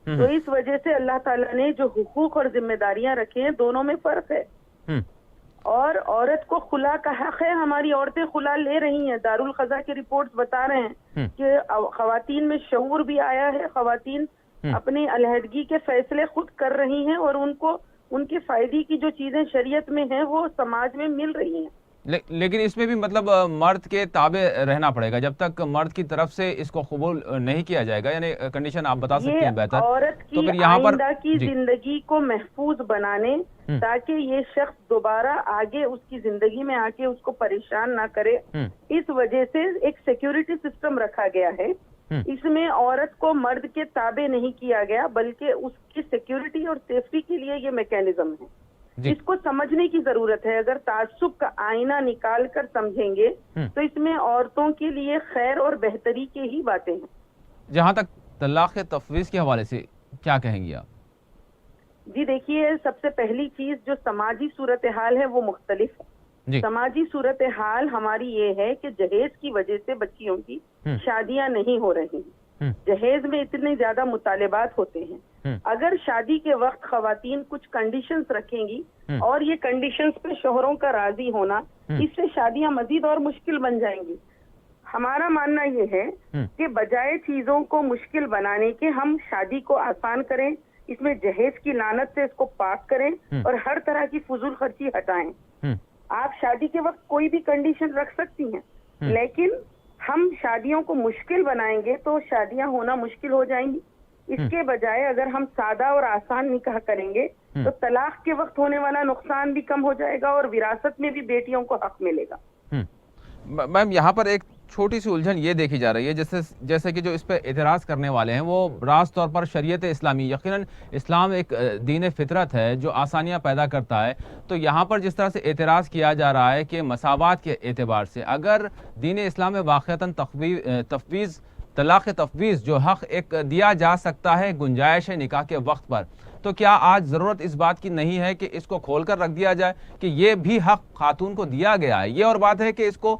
تو اس وجہ سے اللہ تعالیٰ نے جو حقوق اور ذمہ داریاں رکھے ہیں دونوں میں فرق ہے، اور عورت کو خلا کا حق ہے۔ ہماری عورتیں خلا لے رہی ہیں، دارالخضا کی رپورٹس بتا رہے ہیں کہ خواتین میں شعور بھی آیا ہے، خواتین اپنی علیحدگی کے فیصلے خود کر رہی ہیں، اور ان کو ان کے فائدے کی جو چیزیں شریعت میں ہیں وہ سماج میں مل رہی ہیں۔ لیکن اس میں بھی مرد کے تابع رہنا پڑے گا جب تک مرد کی طرف سے اس کو قبول نہیں کیا جائے گا، یعنی کنڈیشن آپ بتا سکتے ہیں بہتر؟ عورت کی آئندہ کی زندگی کو محفوظ بنانے تاکہ یہ شخص دوبارہ آگے اس کی زندگی میں آ کے اس کو پریشان نہ کرے، اس وجہ سے ایک سیکیورٹی سسٹم رکھا گیا ہے۔ اس میں عورت کو مرد کے تابع نہیں کیا گیا، بلکہ اس کی سیکیورٹی اور سیفٹی کے لیے یہ میکینزم ہے۔ اس کو سمجھنے کی ضرورت ہے، اگر تعصب کا آئینہ نکال کر سمجھیں گے تو اس میں عورتوں کے لیے خیر اور بہتری کی ہی باتیں ہیں۔ جہاں تک طلاق کے تفویض کے حوالے سے کیا کہیں گی آپ؟ جی دیکھیے، سب سے پہلی چیز جو سماجی صورتحال ہے وہ مختلف ہے۔ سماجی صورتحال ہماری یہ ہے کہ جہیز کی وجہ سے بچیوں کی شادیاں نہیں ہو رہی ہیں، جہیز میں اتنے زیادہ مطالبات ہوتے ہیں۔ اگر شادی کے وقت خواتین کچھ کنڈیشنز رکھیں گی اور یہ کنڈیشنز پہ شوہروں کا راضی ہونا، اس سے شادیاں مزید اور مشکل بن جائیں گی۔ ہمارا ماننا یہ ہے کہ بجائے چیزوں کو مشکل بنانے کے ہم شادی کو آسان کریں، اس میں جہیز کی لعنت سے اس کو پاک کریں اور ہر طرح کی فضول خرچی ہٹائیں. آپ شادی کے وقت کوئی بھی کنڈیشن رکھ سکتی ہیں، لیکن ہم شادیوں کو مشکل بنائیں گے تو شادیاں ہونا مشکل ہو جائیں گی. اس کے بجائے اگر ہم سادہ اور آسان نکاح کریں گے تو طلاق کے وقت ہونے والا نقصان بھی کم ہو جائے گا اور وراثت میں بھی بیٹیوں کو حق ملے گا. میم یہاں پر ایک چھوٹی سی الجھن یہ دیکھی جا رہی ہے جیسے کہ جو اس پہ اعتراض کرنے والے ہیں وہ راست طور پر شریعت اسلامی، یقیناً اسلام ایک دین فطرت ہے جو آسانیاں پیدا کرتا ہے، تو یہاں پر جس طرح سے اعتراض کیا جا رہا ہے کہ مساوات کے اعتبار سے اگر دین اسلام میں واقعتاً تفویض، طلاق تفویض جو حق ایک دیا جا سکتا ہے گنجائش نکاح کے وقت پر، تو کیا آج ضرورت اس بات کی نہیں ہے کہ اس کو کھول کر رکھ دیا جائے کہ یہ بھی حق خاتون کو دیا گیا ہے؟ یہ اور بات ہے کہ اس کو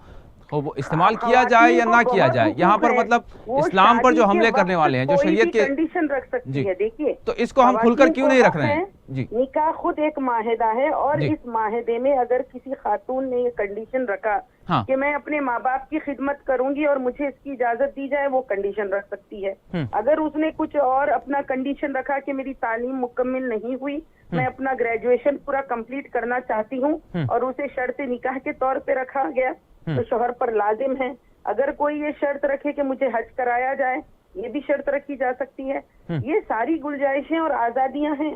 استعمال کیا جائے یا نہ کیا جائے. یہاں پر مطلب اسلام پر جو حملے کرنے والے ہیں جو شریعت کے کنڈیشن رکھ سکتی ہے. دیکھیے تو اس کو ہم کھل کر کیوں نہیں رکھ رہے ہیں؟ جی نکاح خود ایک معاہدہ ہے اور اس معاہدے میں اگر کسی خاتون نے یہ کنڈیشن رکھا کہ میں اپنے ماں باپ کی خدمت کروں گی اور مجھے اس کی اجازت دی جائے، وہ کنڈیشن رکھ سکتی ہے. اگر اس نے کچھ اور اپنا کنڈیشن رکھا کہ میری تعلیم مکمل نہیں ہوئی، میں اپنا گریجویشن پورا کمپلیٹ کرنا چاہتی ہوں، اور اسے شرط نکاح کے طور پہ رکھا گیا تو شوہر پر لازم ہے. اگر کوئی یہ شرط رکھے کہ مجھے حج کرایا جائے، یہ بھی شرط رکھی جا سکتی ہے. یہ ساری گنجائشیں اور آزادیاں ہیں.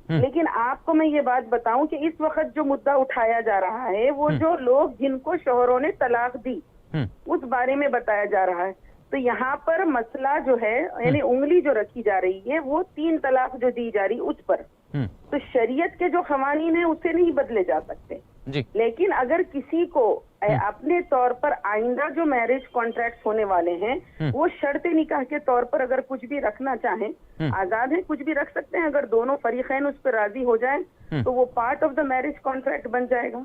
لیکن آپ کو میں یہ بات بتاؤں کہ اس وقت جو مدعا اٹھایا جا رہا ہے وہ جو لوگ جن کو شوہروں نے طلاق دی اس بارے میں بتایا جا رہا ہے. تو یہاں پر مسئلہ جو ہے یعنی انگلی جو رکھی جا رہی ہے وہ 3 طلاق جو دی جا رہی اس پر. تو شریعت کے جو قوانین ہیں اسے نہیں بدلے جا سکتے. لیکن اگر کسی کو اپنے طور پر آئندہ جو میرج کانٹریکٹ ہونے والے ہیں وہ شرط نکاح کے طور پر اگر کچھ بھی رکھنا چاہیں، آزاد ہیں، کچھ بھی رکھ سکتے ہیں. اگر دونوں فریقین اس پر راضی ہو جائیں تو وہ part of the marriage contract بن جائے گا.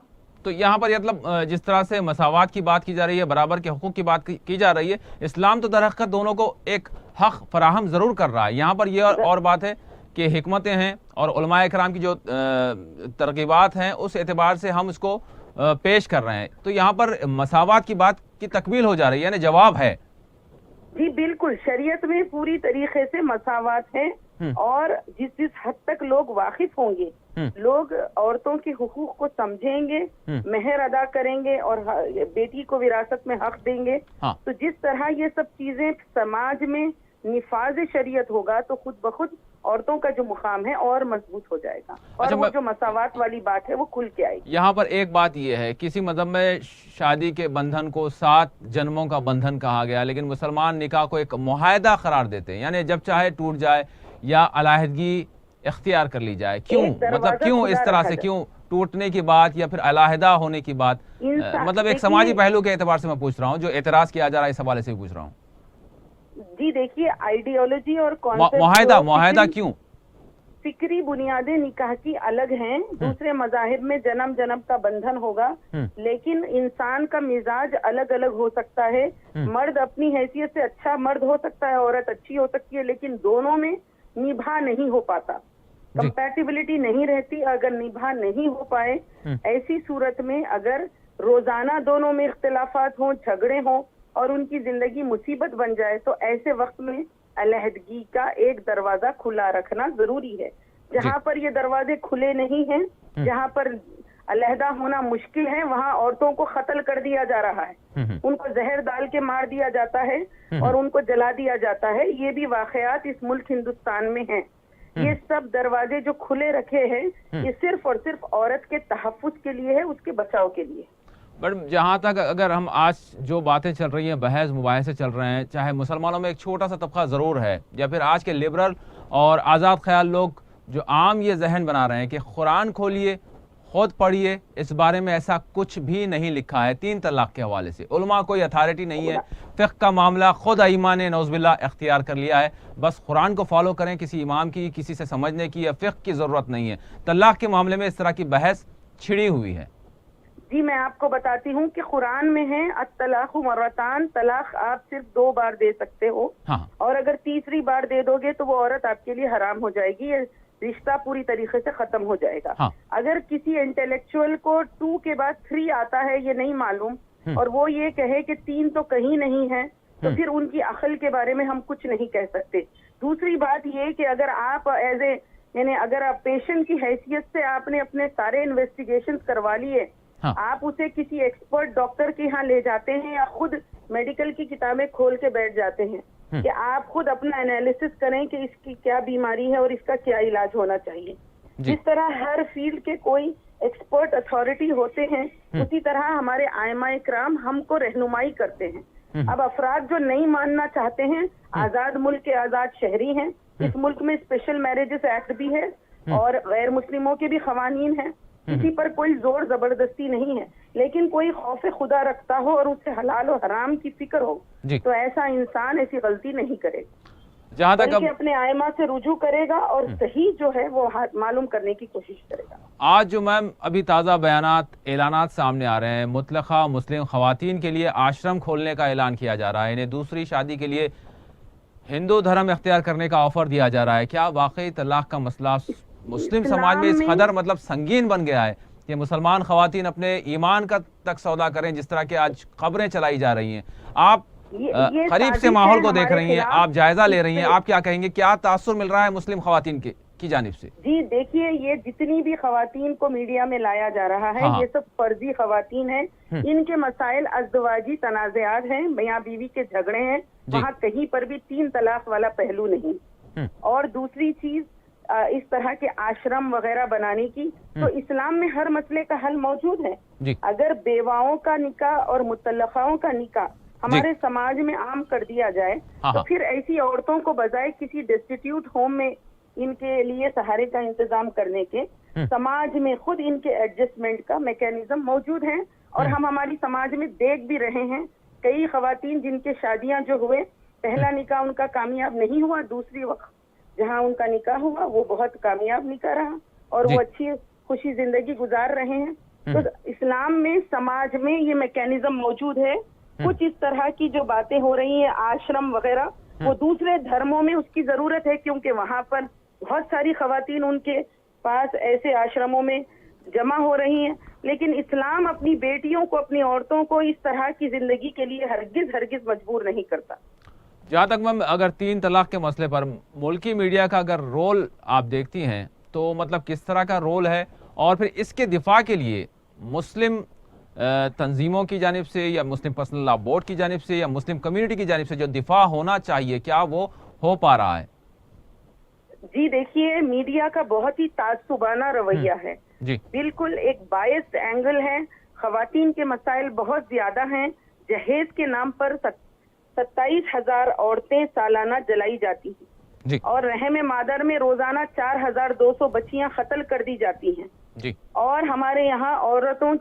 تو یہاں پر مطلب جس طرح سے مساوات کی بات کی جا رہی ہے، برابر کے حقوق کی بات کی جا رہی ہے، اسلام تو درحقیقت دونوں کو ایک حق فراہم ضرور کر رہا ہے. یہاں پر یہ اور بات ہے کہ حکمتیں ہیں اور علماء اکرام کی جو ترغیبات ہیں اس اعتبار سے ہم اس کو پیش کر رہے ہیں. تو یہاں پر مساوات کی بات کی تکمیل ہو جا رہی ہے، یعنی جواب ہے. جی بالکل، شریعت میں پوری طریقے سے مساوات ہے، اور جس حد تک لوگ واقف ہوں گے، لوگ عورتوں کے حقوق کو سمجھیں گے، مہر ادا کریں گے اور بیٹی کو وراثت میں حق دیں گے، تو جس طرح یہ سب چیزیں سماج میں نفاذ شریعت ہوگا تو خود بخود عورتوں کا جو مقام ہے اور مضبوط ہو جائے گا، اور وہ جو مساوات والی بات ہے وہ کھل کے آئے گی. یہاں پر ایک بات یہ ہے، کسی مذہب میں شادی کے بندھن کو 7 جنموں کا بندھن کہا گیا، لیکن مسلمان نکاح کو ایک معاہدہ قرار دیتے ہیں، یعنی جب چاہے ٹوٹ جائے یا علیحدگی اختیار کر لی جائے. کیوں مطلب کیوں اس طرح سے، کیوں ٹوٹنے کی بات یا پھر علیحدہ ہونے کی بات؟ مطلب ایک سماجی پہلو کے اعتبار سے میں پوچھ رہا ہوں، جو اعتراض کیا جا رہا ہے اس حوالے سے پوچھ رہا ہوں. جی دیکھیے، آئیڈیالوجی اور معاہدہ کیوں؟ فکری بنیادیں نکاح کی الگ ہیں. دوسرے مذاہب میں جنم جنم کا بندھن ہوگا، لیکن انسان کا مزاج الگ الگ ہو سکتا ہے. مرد اپنی حیثیت سے اچھا مرد ہو سکتا ہے، عورت اچھی ہو سکتی ہے، لیکن دونوں میں نبھا نہیں ہو پاتا، کمپیٹیبلٹی نہیں رہتی. اگر نبھا نہیں ہو پائے، ایسی صورت میں اگر روزانہ دونوں میں اختلافات ہوں، جھگڑے ہوں اور ان کی زندگی مصیبت بن جائے، تو ایسے وقت میں علیحدگی کا ایک دروازہ کھلا رکھنا ضروری ہے. جہاں پر یہ دروازے کھلے نہیں ہیں، جہاں پر علیحدہ ہونا مشکل ہے، وہاں عورتوں کو قتل کر دیا جا رہا ہے، ان کو زہر ڈال کے مار دیا جاتا ہے اور ان کو جلا دیا جاتا ہے. یہ بھی واقعات اس ملک ہندوستان میں ہیں. یہ سب دروازے جو کھلے رکھے ہیں یہ صرف اور صرف عورت کے تحفظ کے لیے ہے، اس کے بچاؤ کے لیے. بٹ جہاں تک اگر ہم آج جو باتیں چل رہی ہیں، بحث مباحثے چل رہے ہیں، چاہے مسلمانوں میں ایک چھوٹا سا طبقہ ضرور ہے یا پھر آج کے لبرل اور آزاد خیال لوگ جو عام یہ ذہن بنا رہے ہیں کہ قرآن کھولیے، خود پڑھیے، اس بارے میں ایسا کچھ بھی نہیں لکھا ہے 3 طلاق کے حوالے سے. علماء کوئی اتھارٹی نہیں ہے، فقہ کا معاملہ خود ائمہ نے نعوذ باللہ اختیار کر لیا ہے. بس قرآن کو فالو کریں، کسی امام کی، کسی سے سمجھنے کی یا فقہ کی ضرورت نہیں ہے. طلاق کے معاملے میں اس طرح کی بحث چھڑی ہوئی ہے. جی میں آپ کو بتاتی ہوں کہ قرآن میں ہے الطلاق مرتان، طلاق آپ صرف 2 بار دے سکتے ہو، اور اگر تیسری بار دے دو گے تو وہ عورت آپ کے لیے حرام ہو جائے گی، رشتہ پوری طریقے سے ختم ہو جائے گا. اگر کسی انٹلیکچوئل کو 2 کے بعد 3 آتا ہے یہ نہیں معلوم، اور وہ یہ کہے کہ 3 تو کہیں نہیں ہے، تو پھر ان کی عقل کے بارے میں ہم کچھ نہیں کہہ سکتے. دوسری بات یہ کہ اگر آپ ایز اے یعنی اگر آپ پیشنٹ کی حیثیت سے آپ نے اپنے سارے انویسٹیگیشنز کروا لیے، آپ اسے کسی ایکسپرٹ ڈاکٹر کے یہاں لے جاتے ہیں یا خود میڈیکل کی کتابیں کھول کے بیٹھ جاتے ہیں کہ آپ خود اپنا انالیسس کریں کہ اس کی کیا بیماری ہے اور اس کا کیا علاج ہونا چاہیے. جس طرح ہر فیلڈ کے کوئی ایکسپرٹ اتھارٹی ہوتے ہیں، اسی طرح ہمارے ائمہ کرام ہم کو رہنمائی کرتے ہیں. اب افراد جو نہیں ماننا چاہتے ہیں، آزاد ملک کے آزاد شہری ہیں، اس ملک میں اسپیشل میرجز ایکٹ بھی ہے اور غیر مسلموں کے بھی قوانین ہیں، کسی پر کوئی زور زبردستی نہیں ہے، لیکن کوئی خوف خدا رکھتا ہو اور اسے حلال و حرام کی فکر ہو تو ایسا انسان ایسی غلطی نہیں کرے، جہاں تک اپنے ائمہ سے رجوع کرے گا اور صحیح جو ہے وہ معلوم کرنے کی کوشش کرے گا. آج جو میم ابھی تازہ بیانات اعلانات سامنے آ رہے ہیں، مطلقہ مسلم خواتین کے لیے آشرم کھولنے کا اعلان کیا جا رہا ہے، انہیں دوسری شادی کے لیے ہندو دھرم اختیار کرنے کا آفر دیا جا رہا ہے. کیا واقعی طلاق کا مسئلہ مسلم سماج میں اس قدر سنگین بن گیا ہے کہ مسلمان خواتین اپنے ایمان کا تک سودا کریں، جس طرح کے آج خبریں چلائی جا رہی ہیں؟ آپ قریب سے ماحول کو دیکھ رہی ہیں، آپ جائزہ لے رہی ہیں، آپ کیا کہیں گے؟ کیا تاثر مل رہا ہے مسلم خواتین کی جانب سے؟ جی دیکھیے، یہ جتنی بھی خواتین کو میڈیا میں لایا جا رہا ہے یہ سب فرضی خواتین ہیں. ان کے مسائل ازدواجی تنازعات ہیں، میاں بیوی کے جھگڑے ہیں، وہاں کہیں پر بھی 3 طلاق والا پہلو نہیں. اور دوسری چیز اس طرح کے آشرم وغیرہ بنانے کی، تو اسلام میں ہر مسئلے کا حل موجود ہے. اگر بیواؤں کا نکاح اور مطلقاؤں کا نکاح ہمارے سماج میں عام کر دیا جائے تو پھر ایسی عورتوں کو بجائے کسی ڈیسٹیٹیوٹ ہوم میں ان کے لیے سہارے کا انتظام کرنے کے، سماج میں خود ان کے ایڈجسٹمنٹ کا میکینزم موجود ہے. اور ہم ہماری سماج میں دیکھ بھی رہے ہیں کئی خواتین جن کے شادیاں جو ہوئے، پہلا نکاح ان کا کامیاب نہیں ہوا، دوسری وقت جہاں ان کا نکاح ہوا وہ بہت کامیاب نکاح رہا اور وہ اچھی خوشی زندگی گزار رہے ہیں. تو اسلام میں سماج میں یہ میکینزم موجود ہے. کچھ اس طرح کی جو باتیں ہو رہی ہیں آشرم وغیرہ، وہ دوسرے دھرموں میں اس کی ضرورت ہے کیونکہ وہاں پر بہت ساری خواتین ان کے پاس ایسے آشرموں میں جمع ہو رہی ہیں. لیکن اسلام اپنی بیٹیوں کو، اپنی عورتوں کو اس طرح کی زندگی کے لیے ہرگز مجبور نہیں کرتا. جہاں تک میم اگر 3 طلاق کے مسئلے پر ملکی میڈیا کا اگر رول آپ دیکھتی ہیں تو کس طرح کا رول ہے، اور پھر اس کے دفاع کے لیے مسلم تنظیموں کی جانب سے یا مسلم پرسنل لا بورڈ کی جانب سے یا مسلم کمیونٹی کی جانب سے جو دفاع ہونا چاہیے، کیا وہ ہو پا رہا ہے؟ جی دیکھیے، میڈیا کا بہت ہی تعصبانہ رویہ ہے. بالکل ایک بائسڈ اینگل ہے. خواتین کے مسائل بہت زیادہ ہیں. جہیز کے نام پر 27,000 عورتیں سالانہ جلائی جاتی ہیں اور رحم مادر میں روزانہ 4,200 بچیاں قتل کر دی جاتی ہیں. اور ہمارے یہاں عورتوں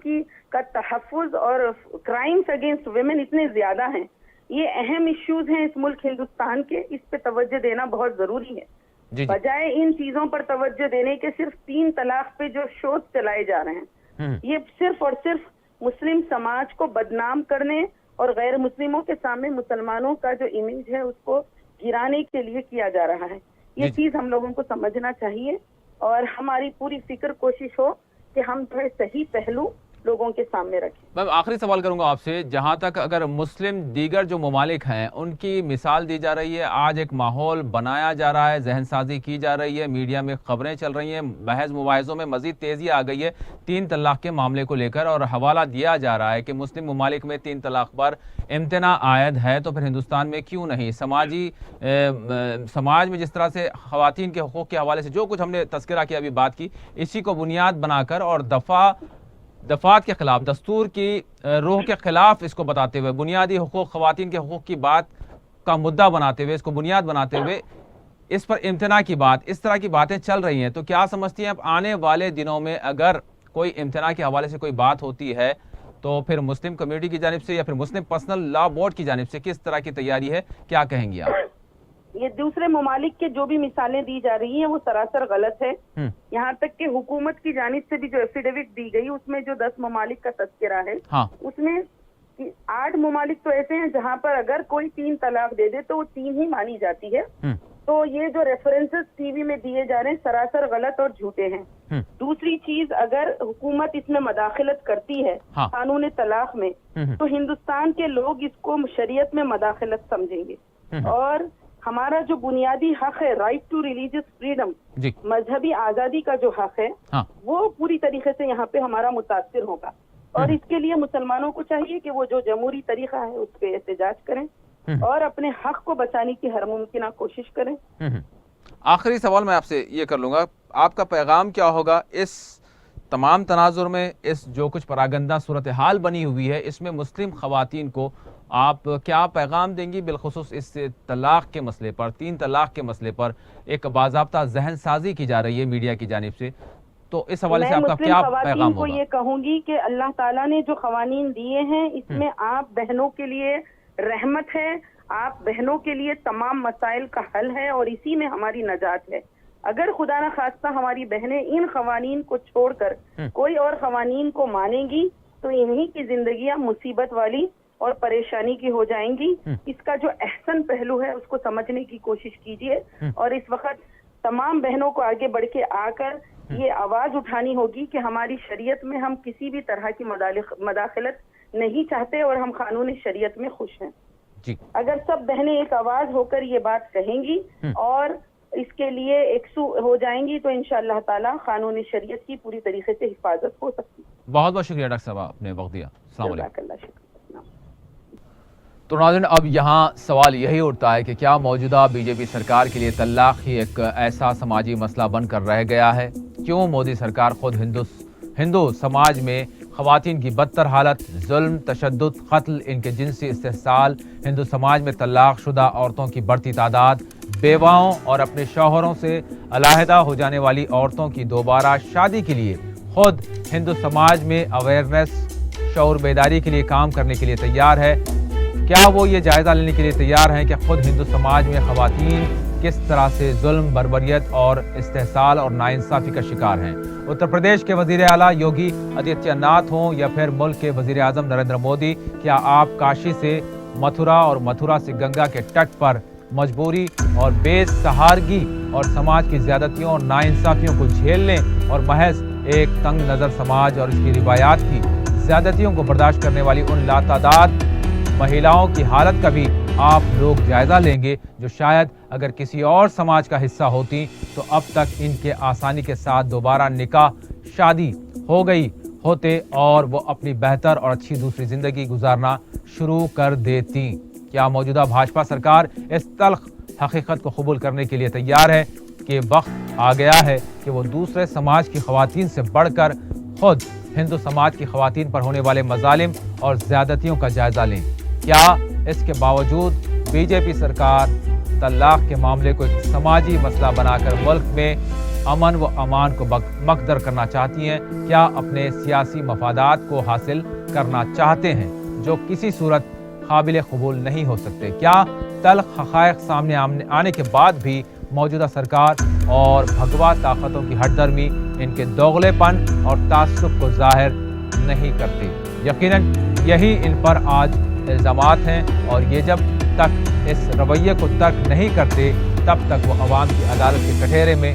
کا تحفظ اور کرائمز اگینسٹ ویمن اتنے زیادہ ہیں. یہ اہم ایشوز ہیں اس ملک ہندوستان کے، اس پہ توجہ دینا بہت ضروری ہے. بجائے ان چیزوں پر توجہ دینے کے صرف 3 طلاق پہ جو شوز چلائے جا رہے ہیں، یہ صرف اور صرف مسلم سماج کو بدنام کرنے اور غیر مسلموں کے سامنے مسلمانوں کا جو امیج ہے اس کو گرانے کے لیے کیا جا رہا ہے. یہ چیز ہم لوگوں کو سمجھنا چاہیے اور ہماری پوری فکر کوشش ہو کہ ہم صحیح پہلو لوگوں کے سامنے رکھیں. میں آخری سوال کروں گا آپ سے، جہاں تک اگر مسلم دیگر جو ممالک ہیں ان کی مثال دی جا رہی ہے، آج ایک ماحول بنایا جا رہا ہے، ذہن سازی کی جا رہی ہے، میڈیا میں خبریں چل رہی ہیں، بحث مباحثوں میں مزید تیزی آ گئی ہے 3 طلاق کے معاملے کو لے کر، اور حوالہ دیا جا رہا ہے کہ مسلم ممالک میں 3 طلاق پر امتناع عائد ہے تو پھر ہندوستان میں کیوں نہیں؟ سماج میں جس طرح سے خواتین کے حقوق کے حوالے سے جو کچھ ہم نے تذکرہ کیا، ابھی بات کی، اسی کو بنیاد بنا کر اور دفعات کے خلاف، دستور کی روح کے خلاف اس کو بتاتے ہوئے، بنیادی حقوق، خواتین کے حقوق کی بات کا مدعا بناتے ہوئے، اس کو بنیاد بناتے ہوئے اس پر امتناع کی بات، اس طرح کی باتیں چل رہی ہیں، تو کیا سمجھتی ہیں اب آنے والے دنوں میں اگر کوئی امتناع کے حوالے سے کوئی بات ہوتی ہے تو پھر مسلم کمیونٹی کی جانب سے یا پھر مسلم پرسنل لا بورڈ کی جانب سے کس طرح کی تیاری ہے؟ کیا کہیں گی آپ؟ یہ دوسرے ممالک کے جو بھی مثالیں دی جا رہی ہیں وہ سراسر غلط ہے. یہاں تک کہ حکومت کی جانب سے بھی جو ایفیڈیوٹ دی گئی اس میں جو 10 ممالک کا تذکرہ ہے، اس میں 8 ممالک تو ایسے ہیں جہاں پر اگر کوئی 3 طلاق دے دے تو وہ 3 ہی مانی جاتی ہے. تو یہ جو ریفرنسز ٹی وی میں دیے جا رہے ہیں سراسر غلط اور جھوٹے ہیں. دوسری چیز، اگر حکومت اس میں مداخلت کرتی ہے قانون طلاق میں، تو ہندوستان کے لوگ اس کو شریعت میں مداخلت سمجھیں گے اور ہمارا جو بنیادی حق ہے رائٹ ٹو ریلیجیس فریڈم، مذہبی آزادی کا جو حق ہے وہ پوری طریقے سے یہاں پہ ہمارا متاثر ہوگا، اور اس کے لیے مسلمانوں کو چاہیے کہ وہ جو جمہوری طریقہ ہے اس پہ احتجاج کریں اور اپنے حق کو بچانے کی ہر ممکنہ کوشش کریں۔ آخری سوال میں آپ سے یہ کر لوں گا، آپ کا پیغام کیا ہوگا اس تمام تناظر میں، اس جو کچھ پراگندہ صورتحال بنی ہوئی ہے اس میں مسلم خواتین کو آپ کیا پیغام دیں گی؟ بالخصوص اس طلاق کے مسئلے پر، 3 طلاق کے مسئلے پر ایک باضابطہ ذہن سازی کی جا رہی ہے میڈیا کی جانب سے، تو اس حوالے سے آپ کا کیا پیغام میں مسلم خواتین کو ہوگا؟ یہ کہوں گی کہ اللہ تعالیٰ نے جو قوانین دیے ہیں اس میں آپ بہنوں کے لیے رحمت ہے، آپ بہنوں کے لیے تمام مسائل کا حل ہے اور اسی میں ہماری نجات ہے۔ اگر خدا نہ خواستہ ہماری بہنیں ان قوانین کو چھوڑ کر کوئی اور قوانین کو مانیں گی تو انہی کی زندگیاں مصیبت والی اور پریشانی کی ہو جائیں گی۔ اس کا جو احسن پہلو ہے اس کو سمجھنے کی کوشش کیجیے، اور اس وقت تمام بہنوں کو آگے بڑھ کے آ کر یہ آواز اٹھانی ہوگی کہ ہماری شریعت میں ہم کسی بھی طرح کی مداخلت نہیں چاہتے اور ہم قانون شریعت میں خوش ہیں۔ اگر سب بہنیں ایک آواز ہو کر یہ بات کہیں گی اور اس کے لیے یکسو ہو جائیں گی تو انشاءاللہ تعالی قانون شریعت کی پوری طریقے سے حفاظت ہو سکتی ہے۔ بہت بہت شکریہ ڈاکٹر صاحب، آپ نے وقت دیا۔ السلام علیکم۔ جزاک اللہ شکریہ۔ تو ناظرین، اب یہاں سوال یہی اٹھتا ہے کہ کیا موجودہ بی جے پی سرکار کے لیے طلاق ہی ایک ایسا سماجی مسئلہ بن کر رہ گیا ہے؟ کیوں مودی سرکار خود ہندو سماج میں خواتین کی بدتر حالت، ظلم، تشدد، قتل، ان کے جنسی استحصال، ہندو سماج میں طلاق شدہ عورتوں کی بڑھتی تعداد، بیواؤں اور اپنے شوہروں سے علیحدہ ہو جانے والی عورتوں کی دوبارہ شادی کے لیے خود ہندو سماج میں اویئرنیس، شعور بیداری کے لیے کام کرنے کے لیے تیار ہے؟ کیا وہ یہ جائزہ لینے کے لیے تیار ہیں کہ خود ہندو سماج میں خواتین کس طرح سے ظلم، بربریت اور استحصال اور ناانصافی کا شکار ہیں؟ اتر پردیش کے وزیر اعلیٰ یوگی آدتیہ ناتھ ہوں یا پھر ملک کے وزیر اعظم نریندر مودی، کیا آپ کاشی سے متھرا اور متھرا سے گنگا کے تٹ پر مجبوری اور بے سہارگی اور سماج کی زیادتیوں اور ناانصافیوں کو جھیلنے اور محض ایک تنگ نظر سماج اور اس کی روایات کی زیادتیوں کو برداشت کرنے والی ان لاتعداد مہیلاؤں کی حالت کا بھی آپ لوگ جائزہ لیں گے جو شاید اگر کسی اور سماج کا حصہ ہوتی تو اب تک ان کے آسانی کے ساتھ دوبارہ نکاح شادی ہو گئی ہوتے اور وہ اپنی بہتر اور اچھی دوسری زندگی گزارنا شروع کر دیتی؟ کیا موجودہ بھاجپا سرکار اس تلخ حقیقت کو قبول کرنے کے لیے تیار ہے کہ وقت آ گیا ہے کہ وہ دوسرے سماج کی خواتین سے بڑھ کر خود ہندو سماج کی خواتین پر ہونے والے مظالم اور زیادتیوں کا جائزہ لیں؟ کیا اس کے باوجود بی جے پی سرکار طلاق کے معاملے کو ایک سماجی مسئلہ بنا کر ملک میں امن و امان کو مقدر کرنا چاہتی ہیں؟ کیا اپنے سیاسی مفادات کو حاصل کرنا چاہتے ہیں جو کسی صورت قابل قبول نہیں ہو سکتے؟ کیا تلخ حقائق سامنے آنے کے بعد بھی موجودہ سرکار اور بھگوا طاقتوں کی ہٹ درمی ان کے دوغلے پن اور تعصب کو ظاہر نہیں کرتی؟ یقیناً یہی ان پر آج الزامات ہیں، اور یہ جب تک اس رویے کو ترک نہیں کرتے تب تک وہ عوام کی عدالت کے کٹہرے میں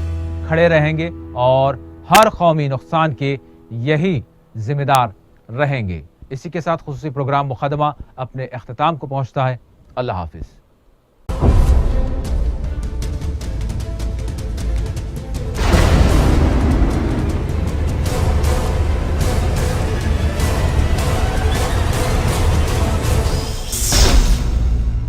کھڑے رہیں گے اور ہر قومی نقصان کے یہی ذمہ دار رہیں گے۔ اسی کے ساتھ خصوصی پروگرام مقدمہ اپنے اختتام کو پہنچتا ہے۔ اللہ حافظ۔